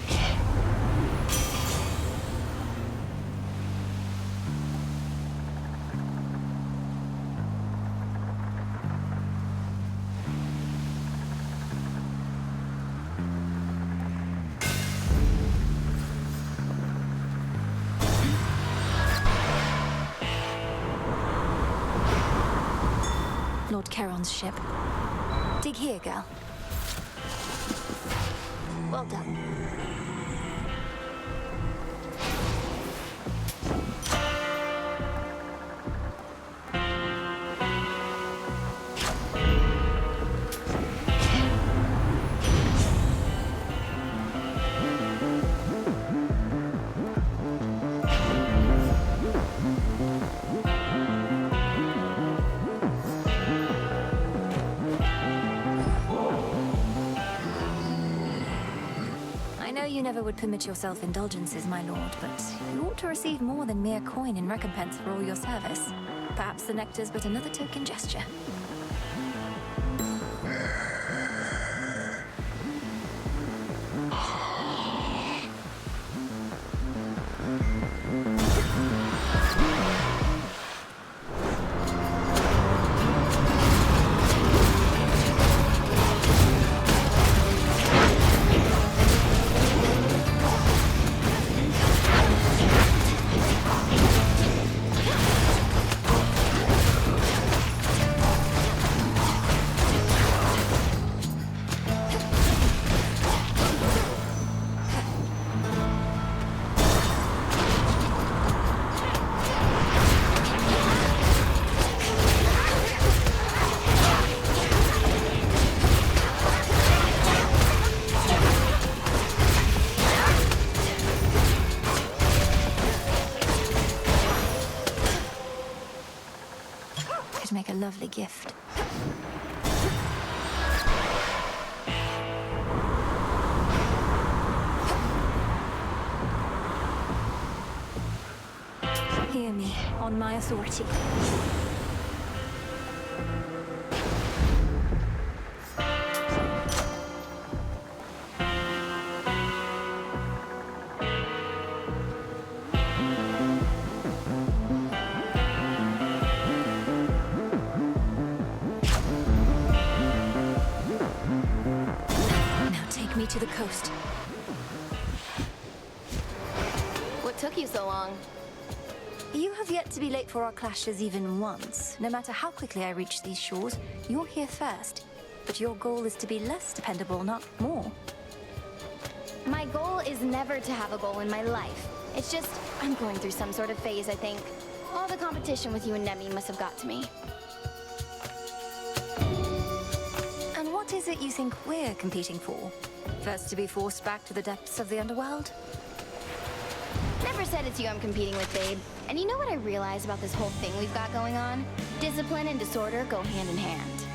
Lord Charon's ship. Dig here, girl. Well done. You never would permit yourself indulgences, my lord, but you ought to receive more than mere coin in recompense for all your service. Perhaps the nectar's but another token gesture. Make a lovely gift. Hear me, on my authority. To the coast. What took you so long? You have yet to be late for our clashes even once. No matter how quickly I reach these shores, you're here first. But your goal is to be less dependable, not more. My goal is never to have a goal in my life. It's just, I'm going through some sort of phase, I think. All the competition with you and Nemi must have got to me. And what is it you think we're competing for? First to be forced back to the depths of the underworld? Never said it's you I'm competing with, babe. And you know what I realize about this whole thing we've got going on? Discipline and disorder go hand in hand.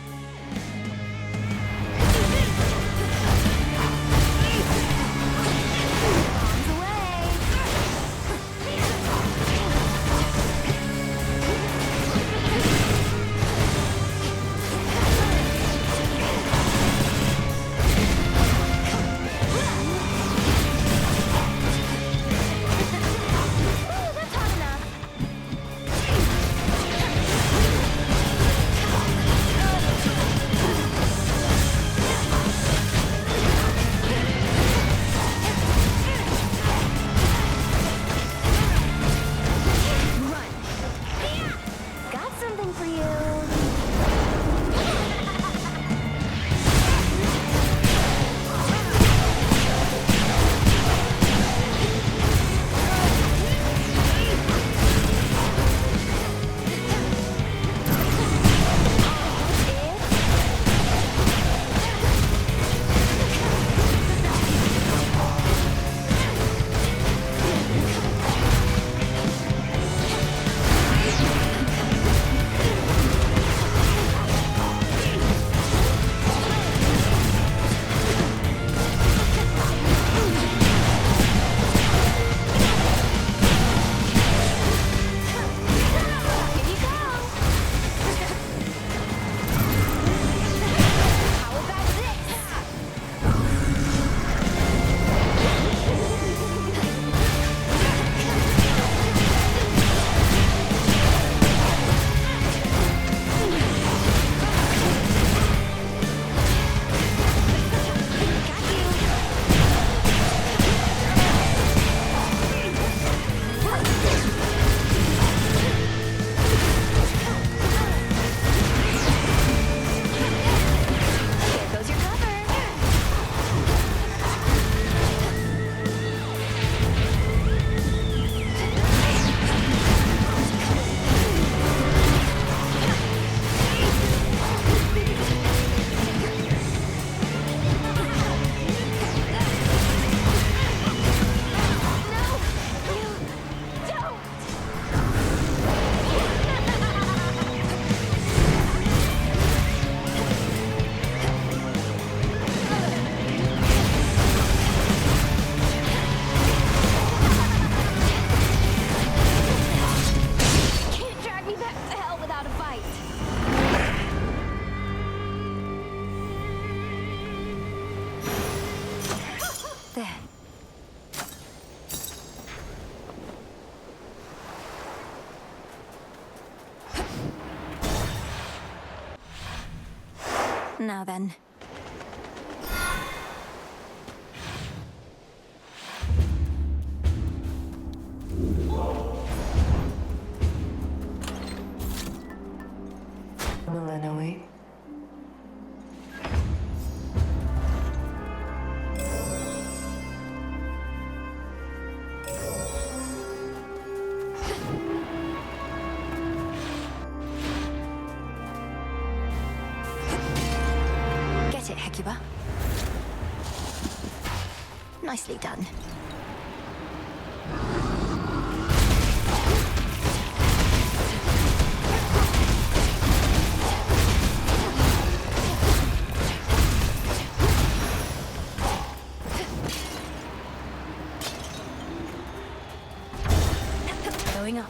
There. Now then. Millenoi. Get it, Hecuba. Nicely done. Going up.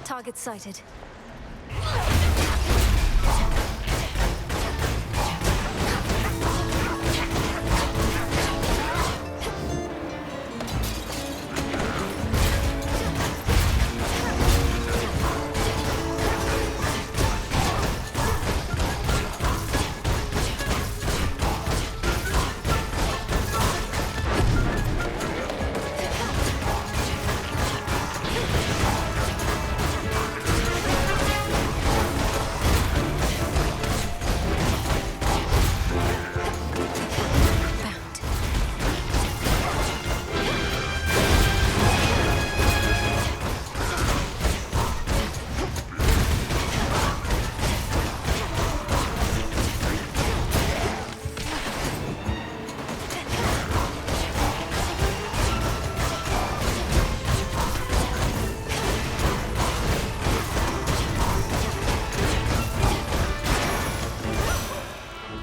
Target sighted.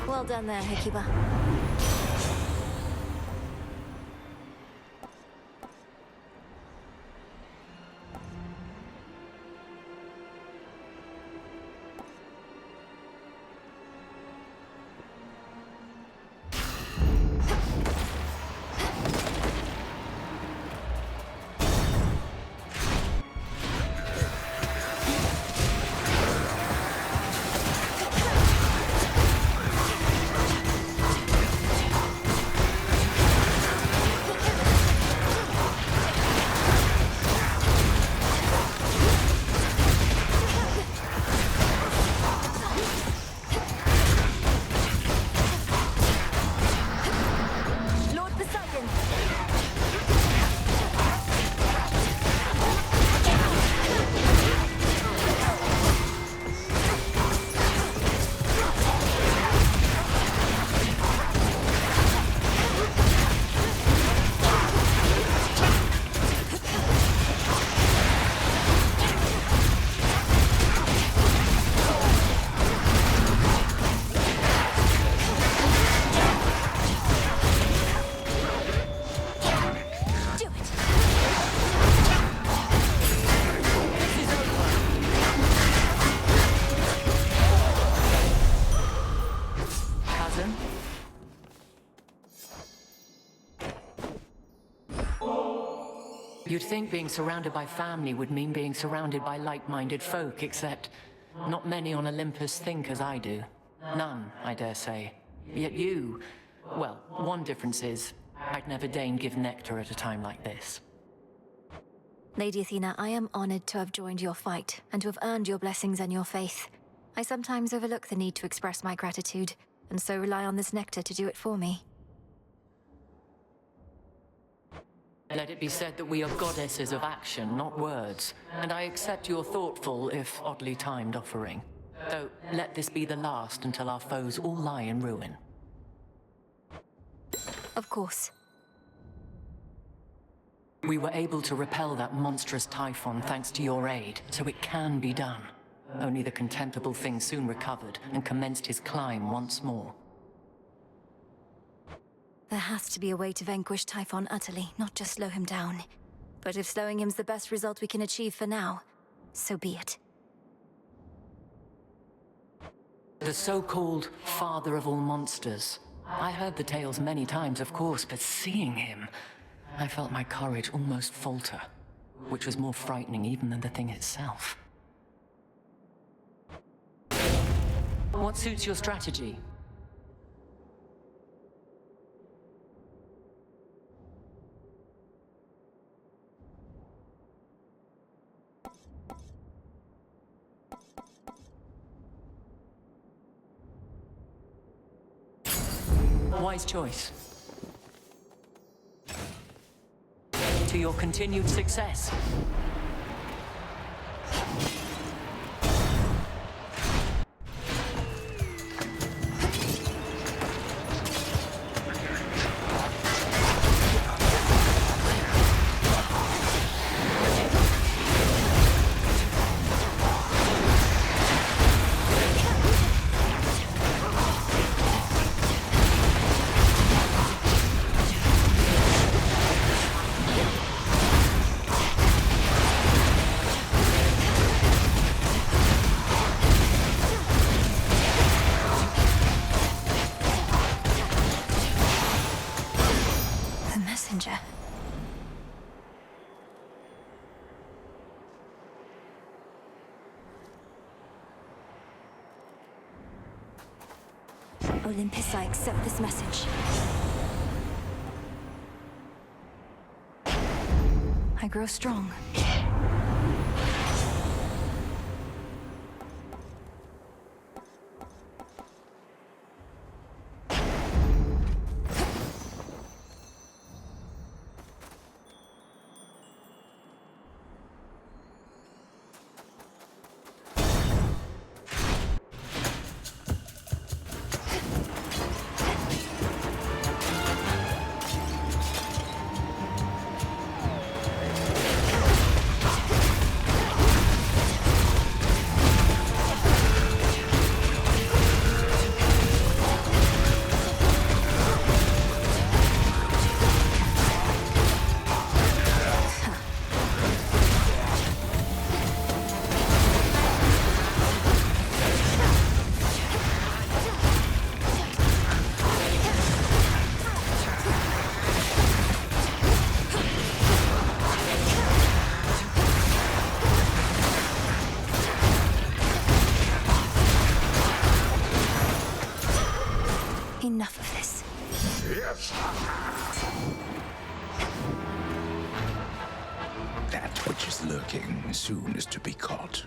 Well done there, Hecuba. You'd think being surrounded by family would mean being surrounded by like-minded folk, except not many on Olympus think as I do. None, I dare say. Yet you... well, one difference is, I'd never deign give nectar at a time like this. Lady Athena, I am honored to have joined your fight, and to have earned your blessings and your faith. I sometimes overlook the need to express my gratitude, and so rely on this nectar to do it for me. Let it be said that we are goddesses of action, not words, and I accept your thoughtful, if oddly timed, offering. Though, let this be the last until our foes all lie in ruin. Of course. We were able to repel that monstrous typhon thanks to your aid, so it can be done. Only the contemptible thing soon recovered and commenced his climb once more. There has to be a way to vanquish Typhon utterly, not just slow him down. But if slowing him's the best result we can achieve for now, so be it. The so-called father of all monsters. I heard the tales many times, of course, but seeing him, I felt my courage almost falter, which was more frightening even than the thing itself. What suits your strategy? Wise choice. To your continued success. Olympus, I accept this message. I grow strong. Enough of this. Yes. That which is lurking soon is to be caught.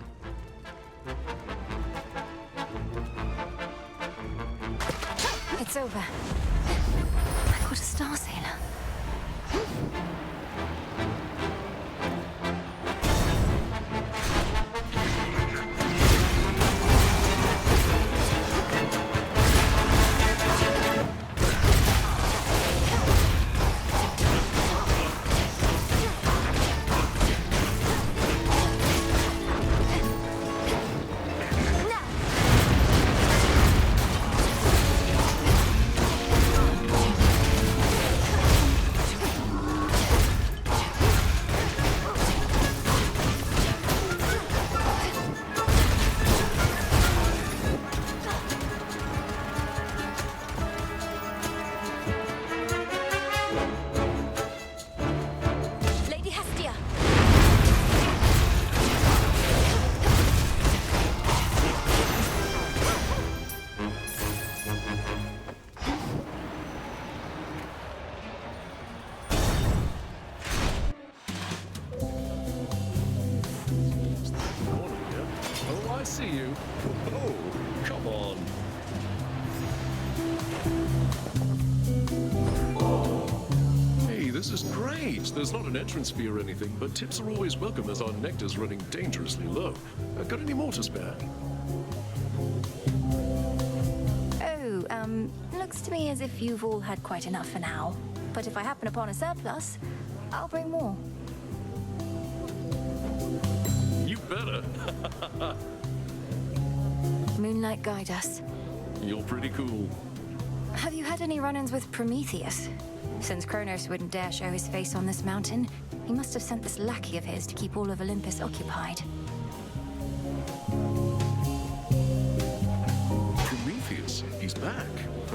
It's over. I caught a star sailor. is great. There's not an entrance fee or anything, but tips are always welcome as our nectar's running dangerously low. Got any more to spare? Oh, looks to me as if you've all had quite enough for now. But if I happen upon a surplus, I'll bring more. You better. Moonlight guide us. You're pretty cool. Have you had any run-ins with Prometheus? Since Kronos wouldn't dare show his face on this mountain, he must have sent this lackey of his to keep all of Olympus occupied. Prometheus, he's back.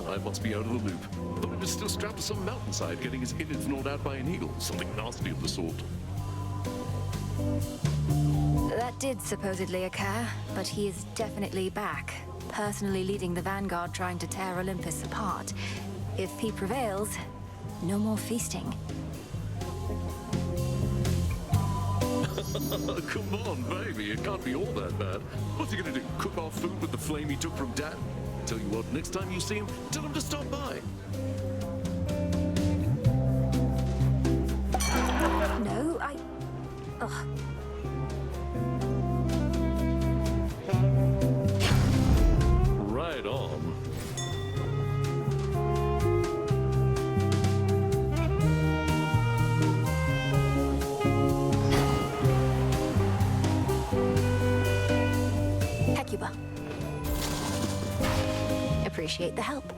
I must be out of the loop. Thought he was still strapped to some mountainside, getting his innards gnawed out by an eagle. Something nasty of the sort. That did supposedly occur, but he is definitely back, personally leading the vanguard trying to tear Olympus apart. If he prevails, no more feasting. Come on, baby, it can't be all that bad. What's he gonna do, cook our food with the flame he took from Dad? Tell you what, next time you see him, tell him to stop by. No, Ugh. Right on. Hecuba. Appreciate the help.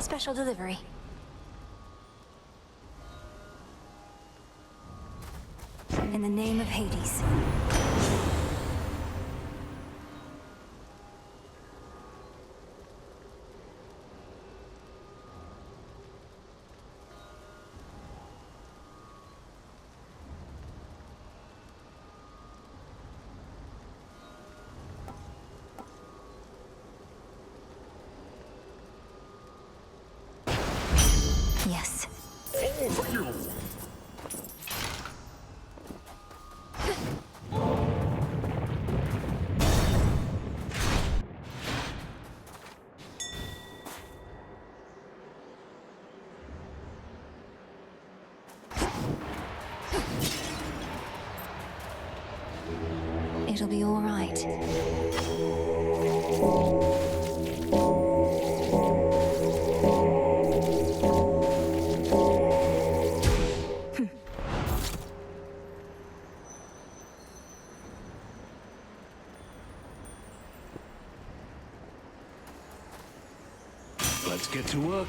Special delivery. In the name of Hades. Yes. Oh, thank you. It'll be all right. Let's get to work.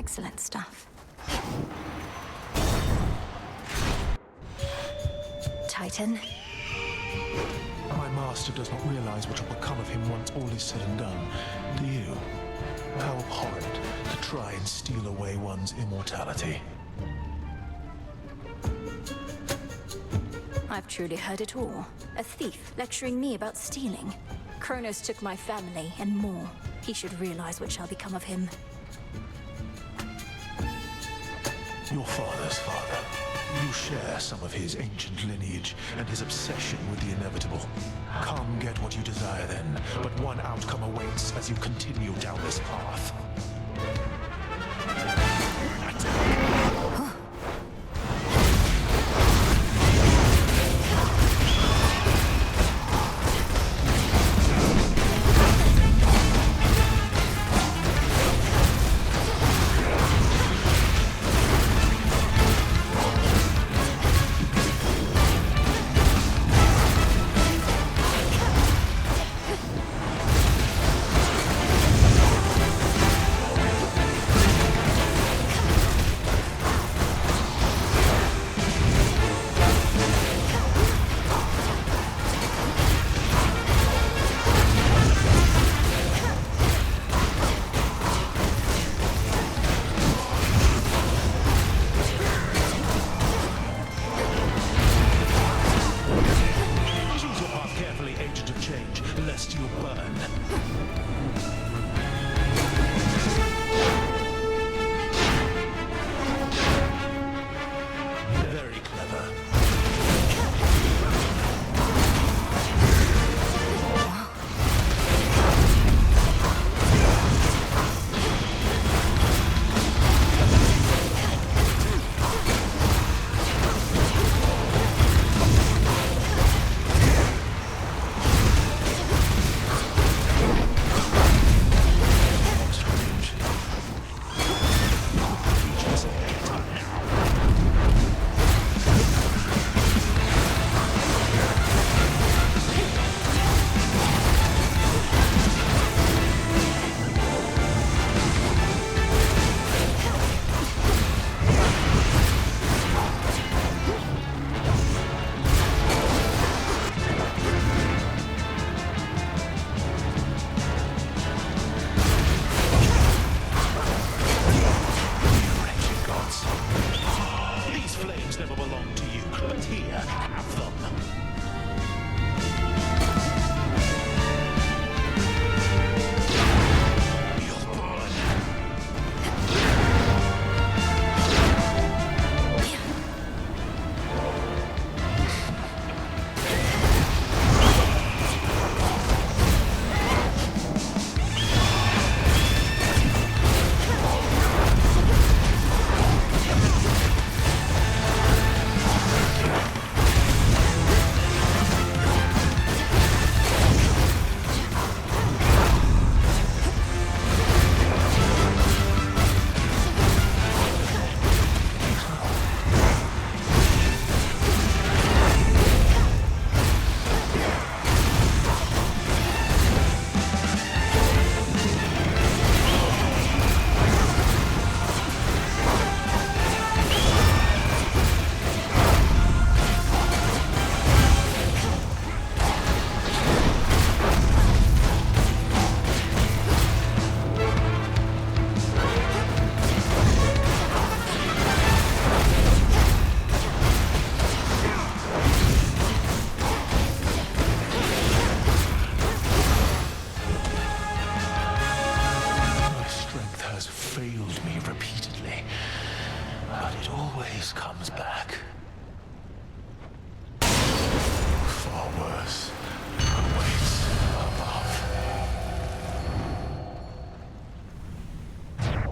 Excellent stuff. Titan. My master does not realize what will become of him once all is said and done. Do you? How abhorrent to try and steal away one's immortality. I've truly heard it all. A thief lecturing me about stealing. Kronos took my family and more. He should realize what shall become of him. Your father's father. You share some of his ancient lineage and his obsession with the inevitable. Come get what you desire then, but one outcome awaits as you continue down this path.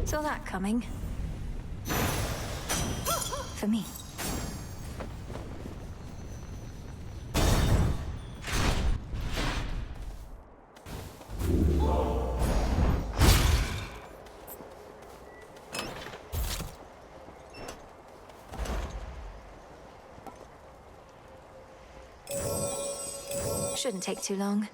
Saw that coming. For me. Shouldn't take too long.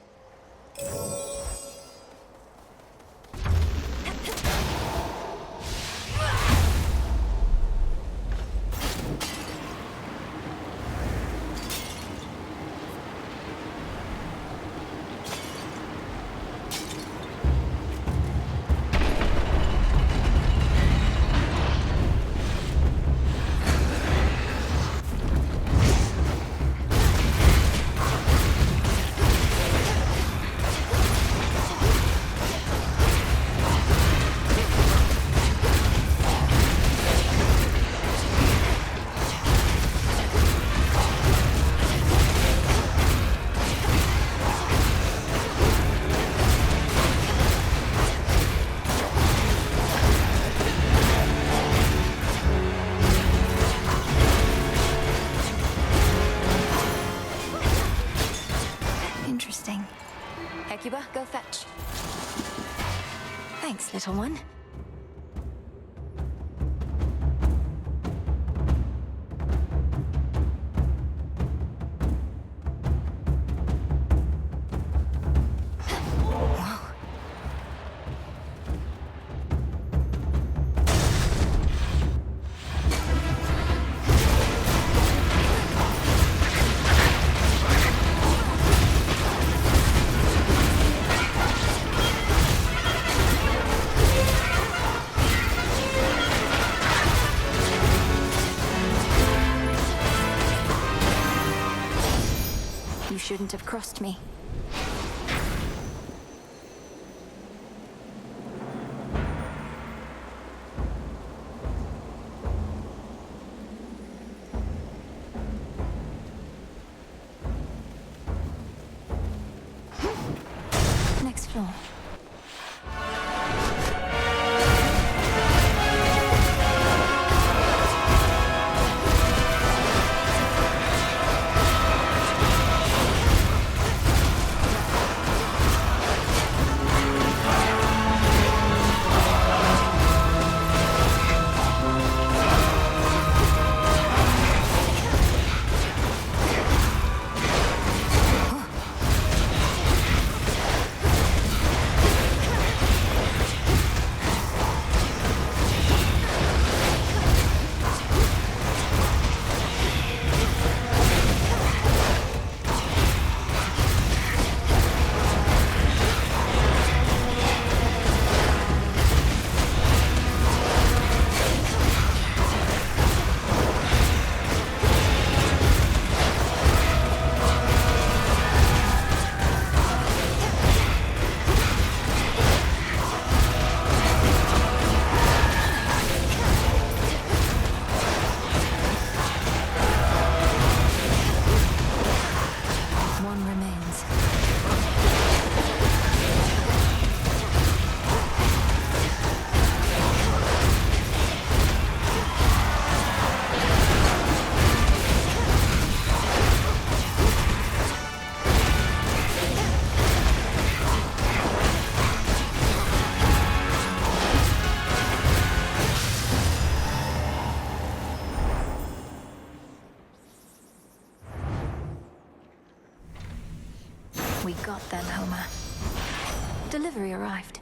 Succuba, go fetch. Thanks, little one. Shouldn't have crossed me. Next floor. We got them, Homer. Delivery arrived.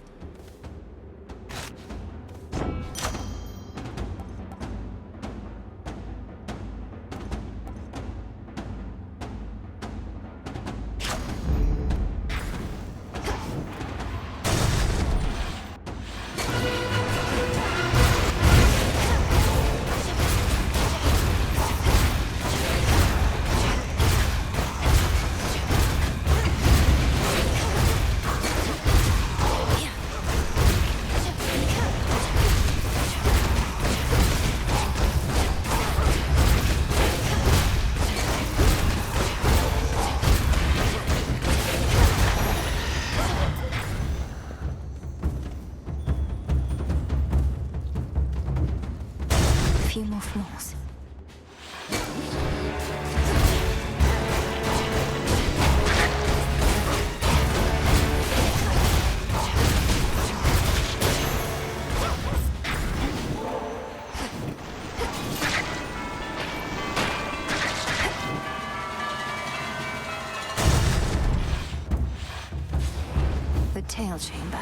Few more floors. The tail chamber.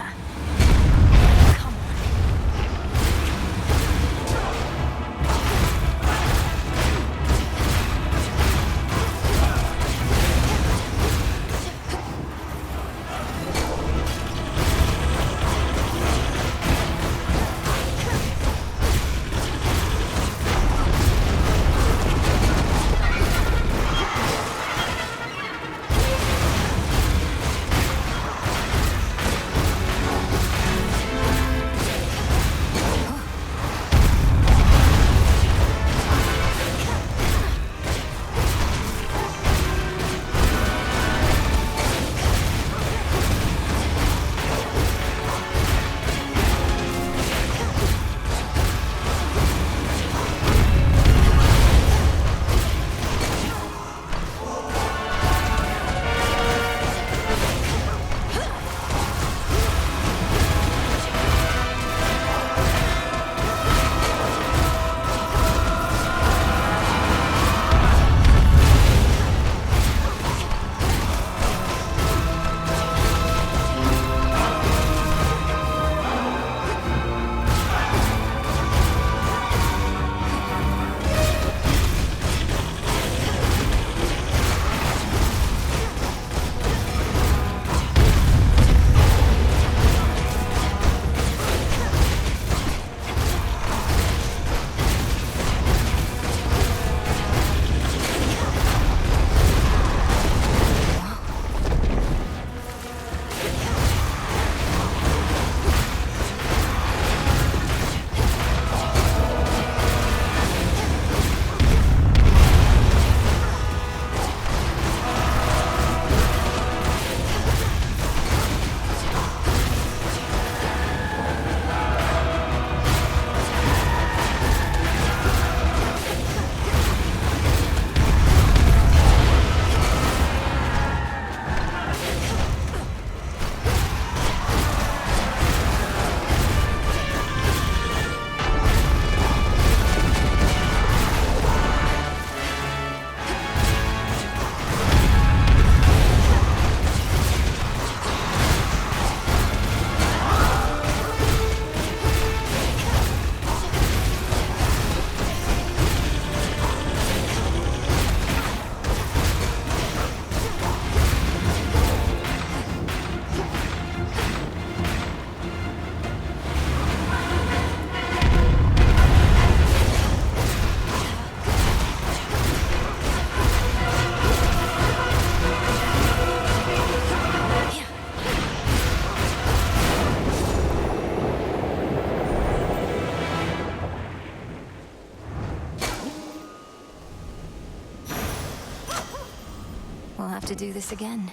to do this again.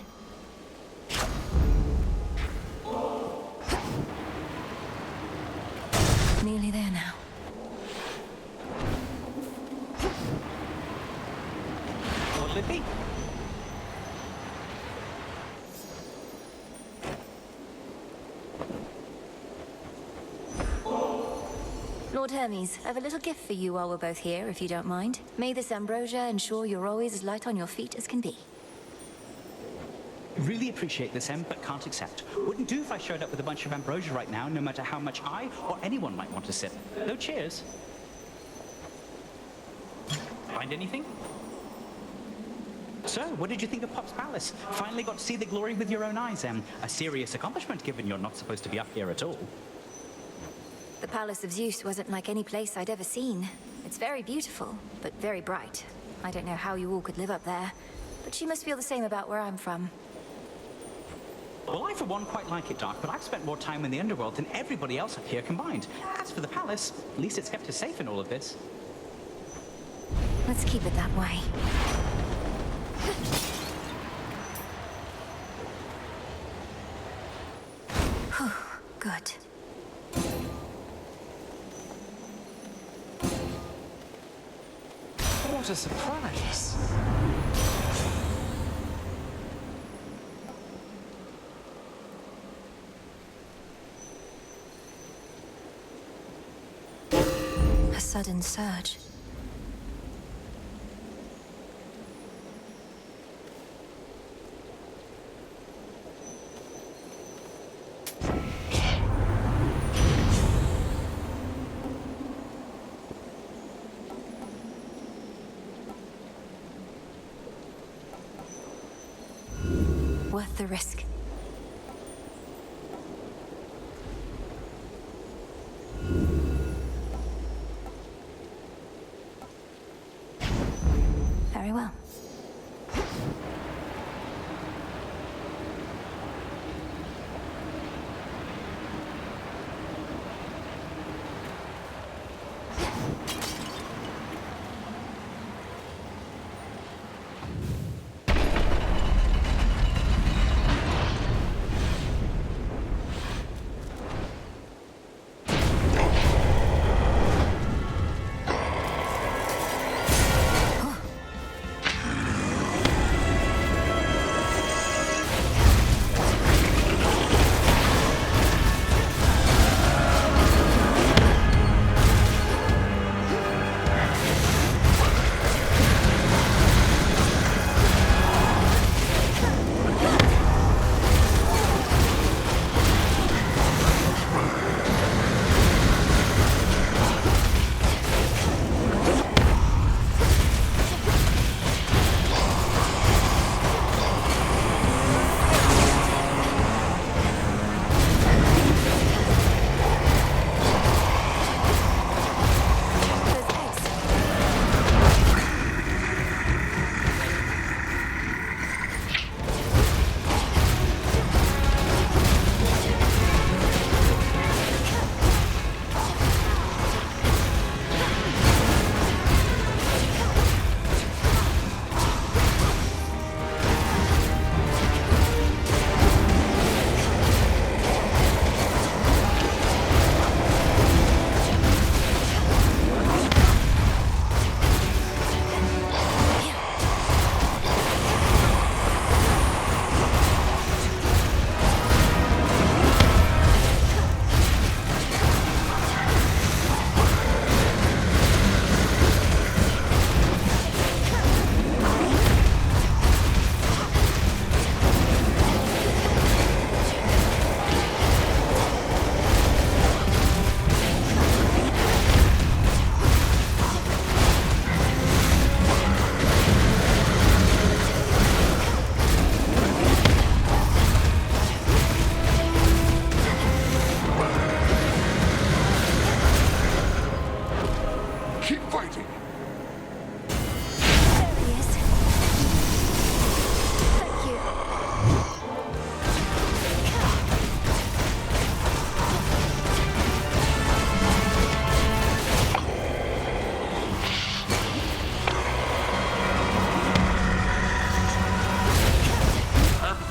Nearly there now. What'll it be? Lord Hermes, I have a little gift for you while we're both here, if you don't mind. May this ambrosia ensure you're always as light on your feet as can be. Really appreciate this, Em, but can't accept. Wouldn't do if I showed up with a bunch of ambrosia right now, no matter how much I or anyone might want to sip. No cheers. Find anything? So, what did you think of Pop's Palace? Finally got to see the glory with your own eyes, Em. A serious accomplishment, given you're not supposed to be up here at all. The Palace of Zeus wasn't like any place I'd ever seen. It's very beautiful, but very bright. I don't know how you all could live up there, but you must feel the same about where I'm from. Well, I, for one, quite like it, Dark, but I've spent more time in the underworld than everybody else up here combined. As for the palace, at least it's kept us safe in all of this. Let's keep it that way. Whew, good. What a surprise! A sudden surge. Worth the risk. Very well.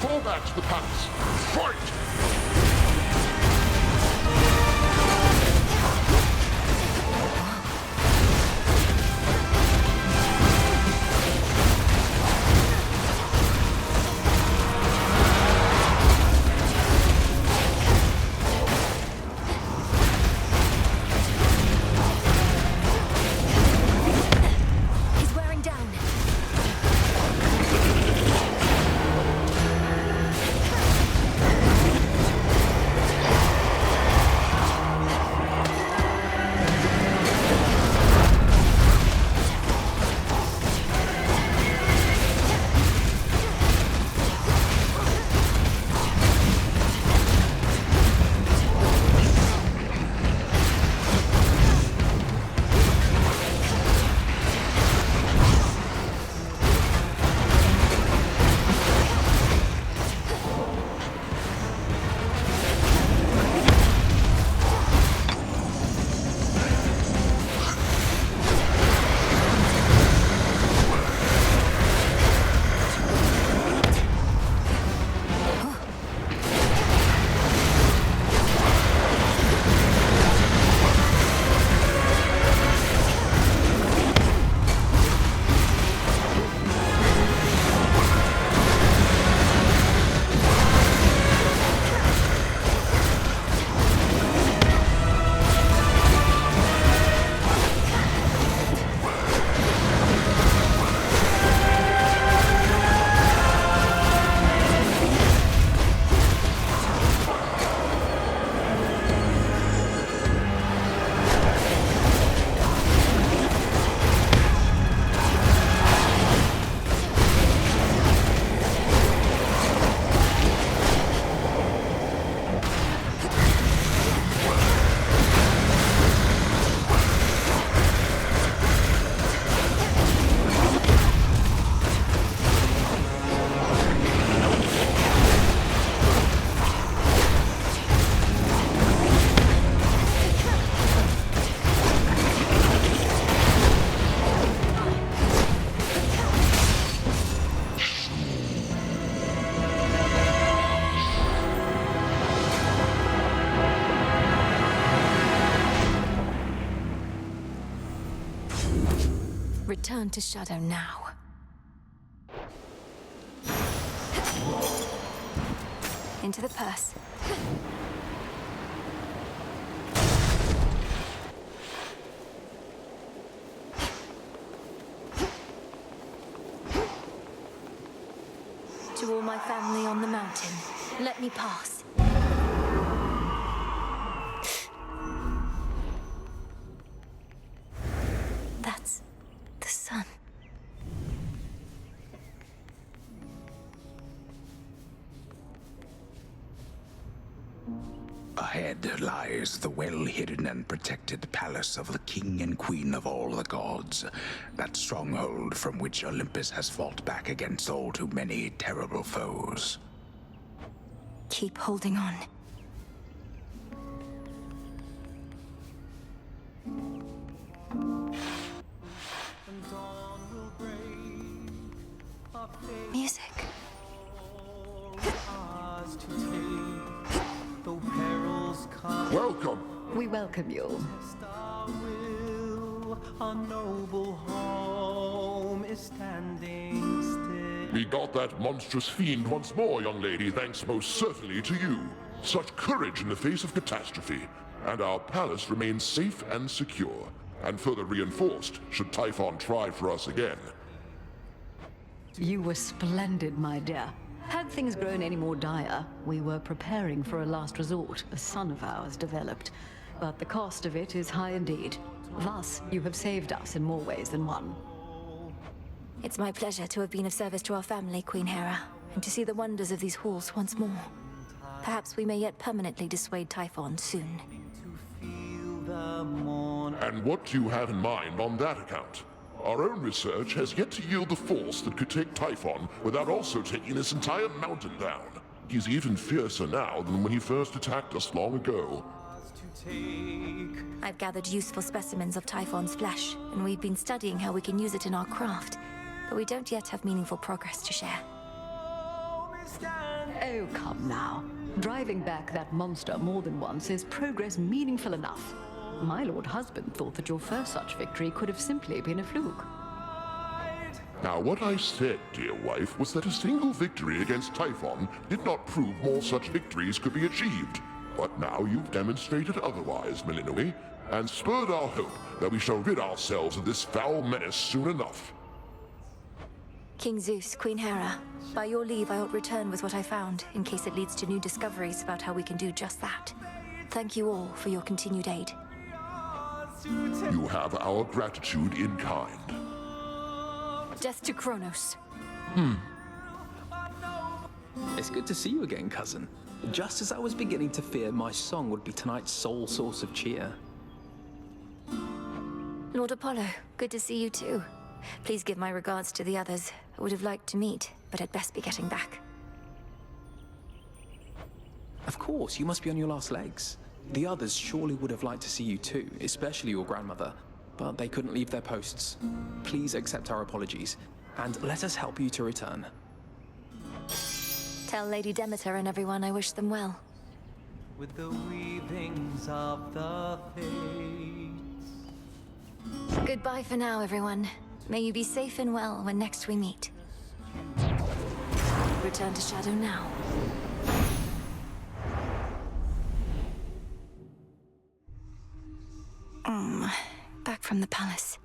Fall back to the palace. Fight! Return to shadow now. Into the purse. To all my family on the mountain, let me pass. That's the sun. Ahead lies the well-hidden and protected palace of the king and queen of all the gods, that stronghold from which Olympus has fought back against all too many terrible foes. Keep holding on. Music. Welcome. We welcome you. Our noble home is standing still. We got that monstrous fiend once more, young lady, thanks most certainly to you. Such courage in the face of catastrophe. And our palace remains safe and secure, and further reinforced should Typhon try for us again. You were splendid, my dear. Had things grown any more dire, we were preparing for a last resort a son of ours developed. But the cost of it is high indeed. Thus, you have saved us in more ways than one. It's my pleasure to have been of service to our family, Queen Hera, and to see the wonders of these halls once more. Perhaps we may yet permanently dissuade Typhon soon. And what do you have in mind on that account? Our own research has yet to yield the force that could take Typhon without also taking this entire mountain down. He's even fiercer now than when he first attacked us long ago. I've gathered useful specimens of Typhon's flesh, and we've been studying how we can use it in our craft. But we don't yet have meaningful progress to share. Oh, come now. Driving back that monster more than once is progress meaningful enough. My lord husband thought that your first such victory could have simply been a fluke. Now, what I said, dear wife, was that a single victory against Typhon did not prove more such victories could be achieved. But now you've demonstrated otherwise, Melinoe, and spurred our hope that we shall rid ourselves of this foul menace soon enough. King Zeus, Queen Hera, by your leave I ought return with what I found, in case it leads to new discoveries about how we can do just that. Thank you all for your continued aid. You have our gratitude in kind. Death to Kronos. It's good to see you again, cousin. Just as I was beginning to fear my song would be tonight's sole source of cheer. Lord Apollo, good to see you too. Please give my regards to the others. I would have liked to meet, but I'd best be getting back. Of course, you must be on your last legs. The others surely would have liked to see you too, especially your grandmother, but they couldn't leave their posts. Please accept our apologies, and let us help you to return. Tell Lady Demeter and everyone I wish them well. With the weavings of the fates. Goodbye for now, everyone. May you be safe and well when next we meet. Return to Shadow now. Back from the palace.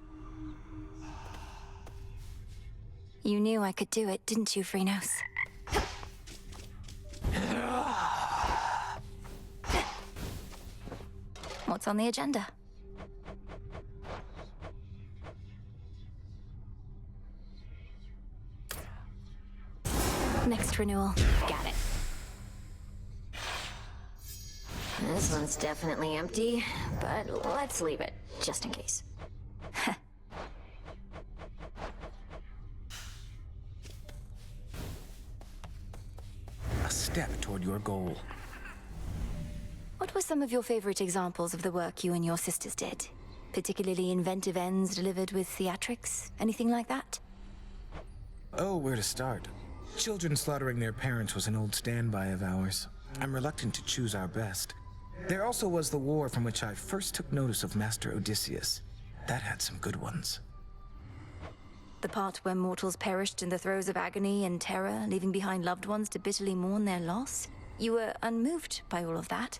You knew I could do it, didn't you, Phrynos? What's on the agenda? Next renewal. Got it. This one's definitely empty, but let's leave it, just in case. A step toward your goal. What were some of your favorite examples of the work you and your sisters did? Particularly inventive ends delivered with theatrics? Anything like that? Oh, where to start? Children slaughtering their parents was an old standby of ours. I'm reluctant to choose our best. There also was the war from which I first took notice of Master Odysseus. That had some good ones. The part where mortals perished in the throes of agony and terror, leaving behind loved ones to bitterly mourn their loss? You were unmoved by all of that?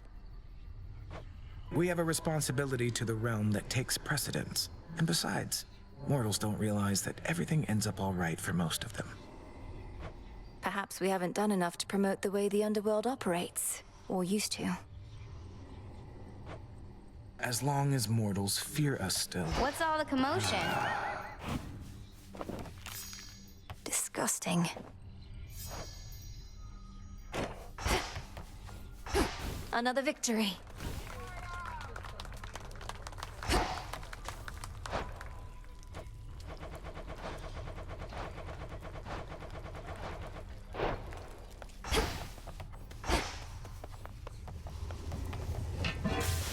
We have a responsibility to the realm that takes precedence. And besides, mortals don't realize that everything ends up all right for most of them. Perhaps we haven't done enough to promote the way the underworld operates, or used to. As long as mortals fear us still. What's all the commotion? Disgusting. Another victory.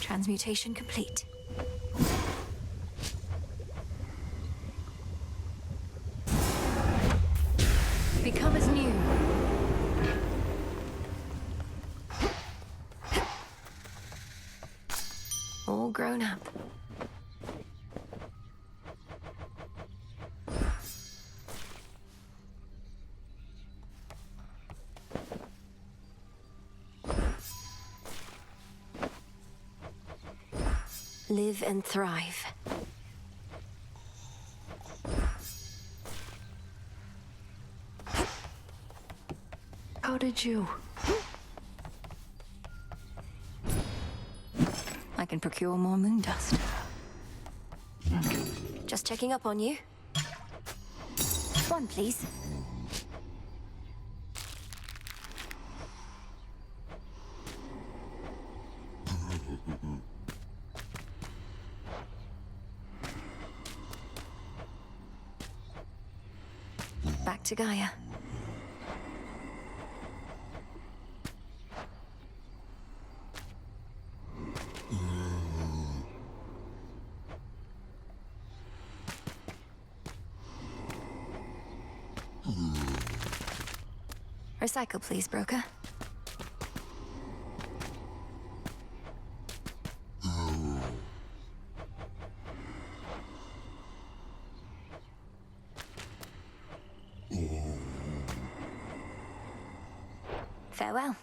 Transmutation complete. Become as new. All grown up. Live and thrive. How did you? I can procure more moon dust. Just checking up on you. One, please. Back to Gaia. Recycle, please, broker. Farewell.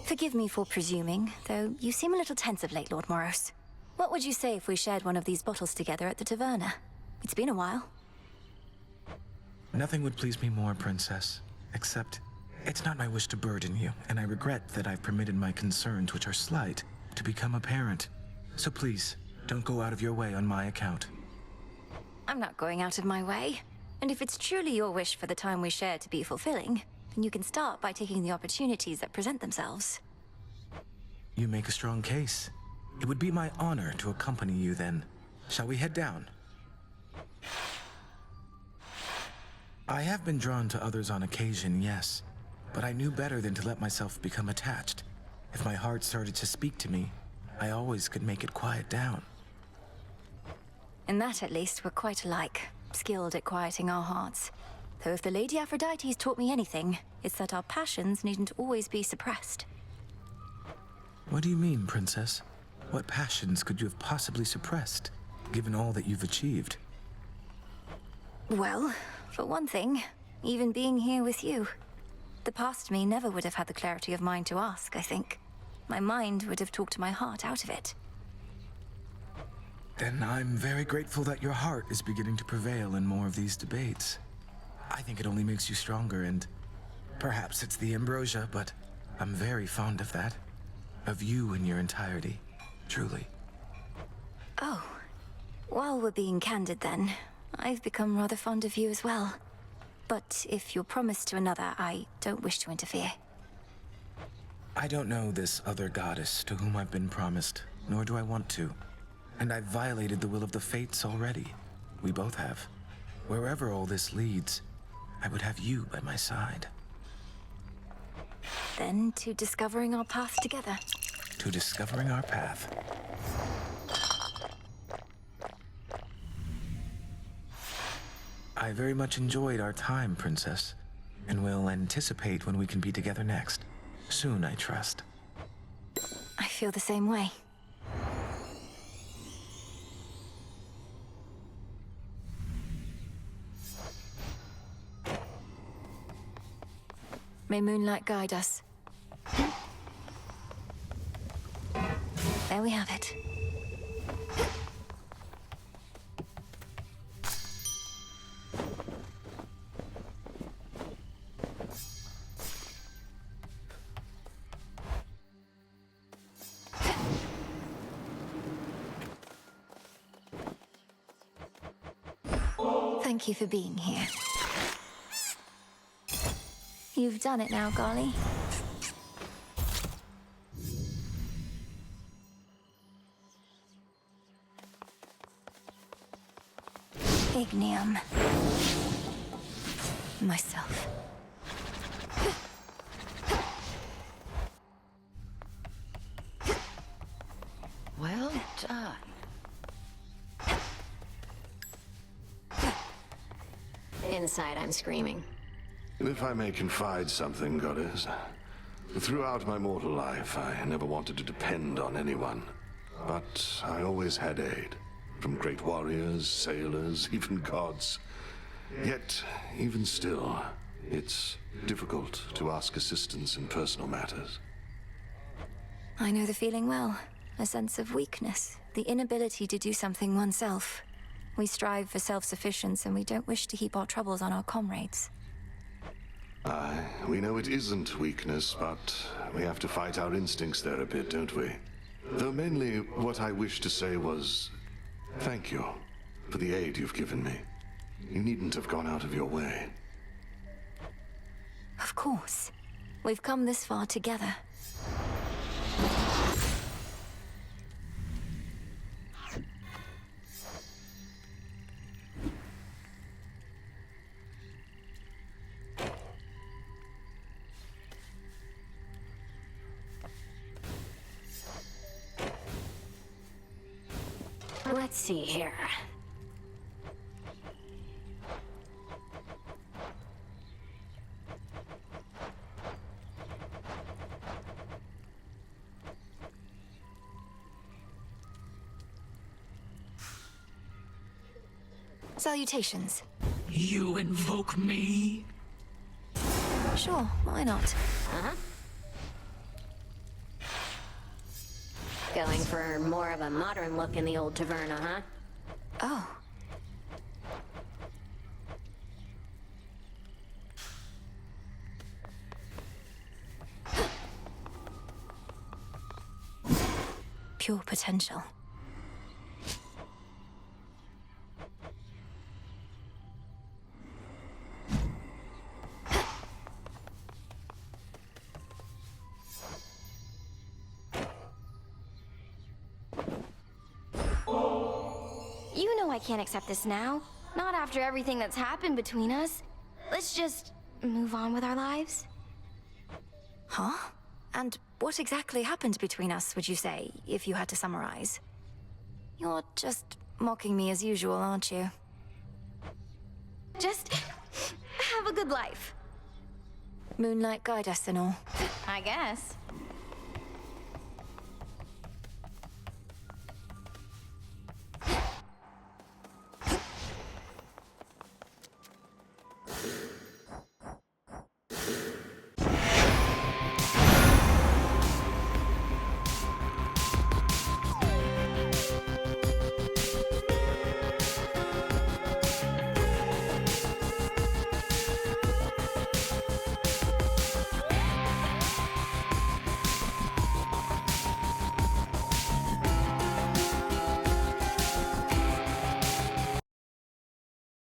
Forgive me for presuming, though you seem a little tense of late, Lord Moros. What would you say if we shared one of these bottles together at the taverna? It's been a while. Nothing would please me more, Princess, except it's not my wish to burden you, and I regret that I've permitted my concerns, which are slight, to become apparent. So please, don't go out of your way on my account. I'm not going out of my way. And if it's truly your wish for the time we share to be fulfilling, then you can start by taking the opportunities that present themselves. You make a strong case. It would be my honor to accompany you then. Shall we head down? I have been drawn to others on occasion, yes, but I knew better than to let myself become attached. If my heart started to speak to me, I always could make it quiet down. In that, at least, we're quite alike, skilled at quieting our hearts. Though if the Lady Aphrodite's taught me anything, it's that our passions needn't always be suppressed. What do you mean, Princess? What passions could you have possibly suppressed, given all that you've achieved? Well, for one thing, even being here with you. The past me never would have had the clarity of mind to ask, I think. My mind would have talked my heart out of it. Then I'm very grateful that your heart is beginning to prevail in more of these debates. I think it only makes you stronger, and perhaps it's the ambrosia, but I'm very fond of that. Of you in your entirety, truly. Oh, while we're being candid then, I've become rather fond of you as well. But if you're promised to another, I don't wish to interfere. I don't know this other goddess to whom I've been promised, nor do I want to. And I've violated the will of the fates already. We both have. Wherever all this leads, I would have you by my side. Then to discovering our path together. To discovering our path. I very much enjoyed our time, Princess, and will anticipate when we can be together next. Soon, I trust. I feel the same way. May moonlight guide us. There we have it. Thank you for being here. You've done it now, Golly. Ignium. Myself. Well done. Inside, I'm screaming. If I may confide something, Goddess. Throughout my mortal life, I never wanted to depend on anyone. But I always had aid. From great warriors, sailors, even gods. Yet, even still, it's difficult to ask assistance in personal matters. I know the feeling well. A sense of weakness. The inability to do something oneself. We strive for self-sufficiency and we don't wish to heap our troubles on our comrades. Aye, we know it isn't weakness, but we have to fight our instincts there a bit, don't we? Though mainly what I wished to say was, thank you for the aid you've given me. You needn't have gone out of your way. Of course. We've come this far together. Let's see here. Salutations. You invoke me? Sure, why not? Uh-huh. Going for more of a modern look in the old taverna, huh? Oh. Pure potential. You know I can't accept this now. Not after everything that's happened between us. Let's just move on with our lives. Huh? And what exactly happened between us, would you say, if you had to summarize? You're just mocking me as usual, aren't you? Just have a good life. Moonlight guide us and all. I guess.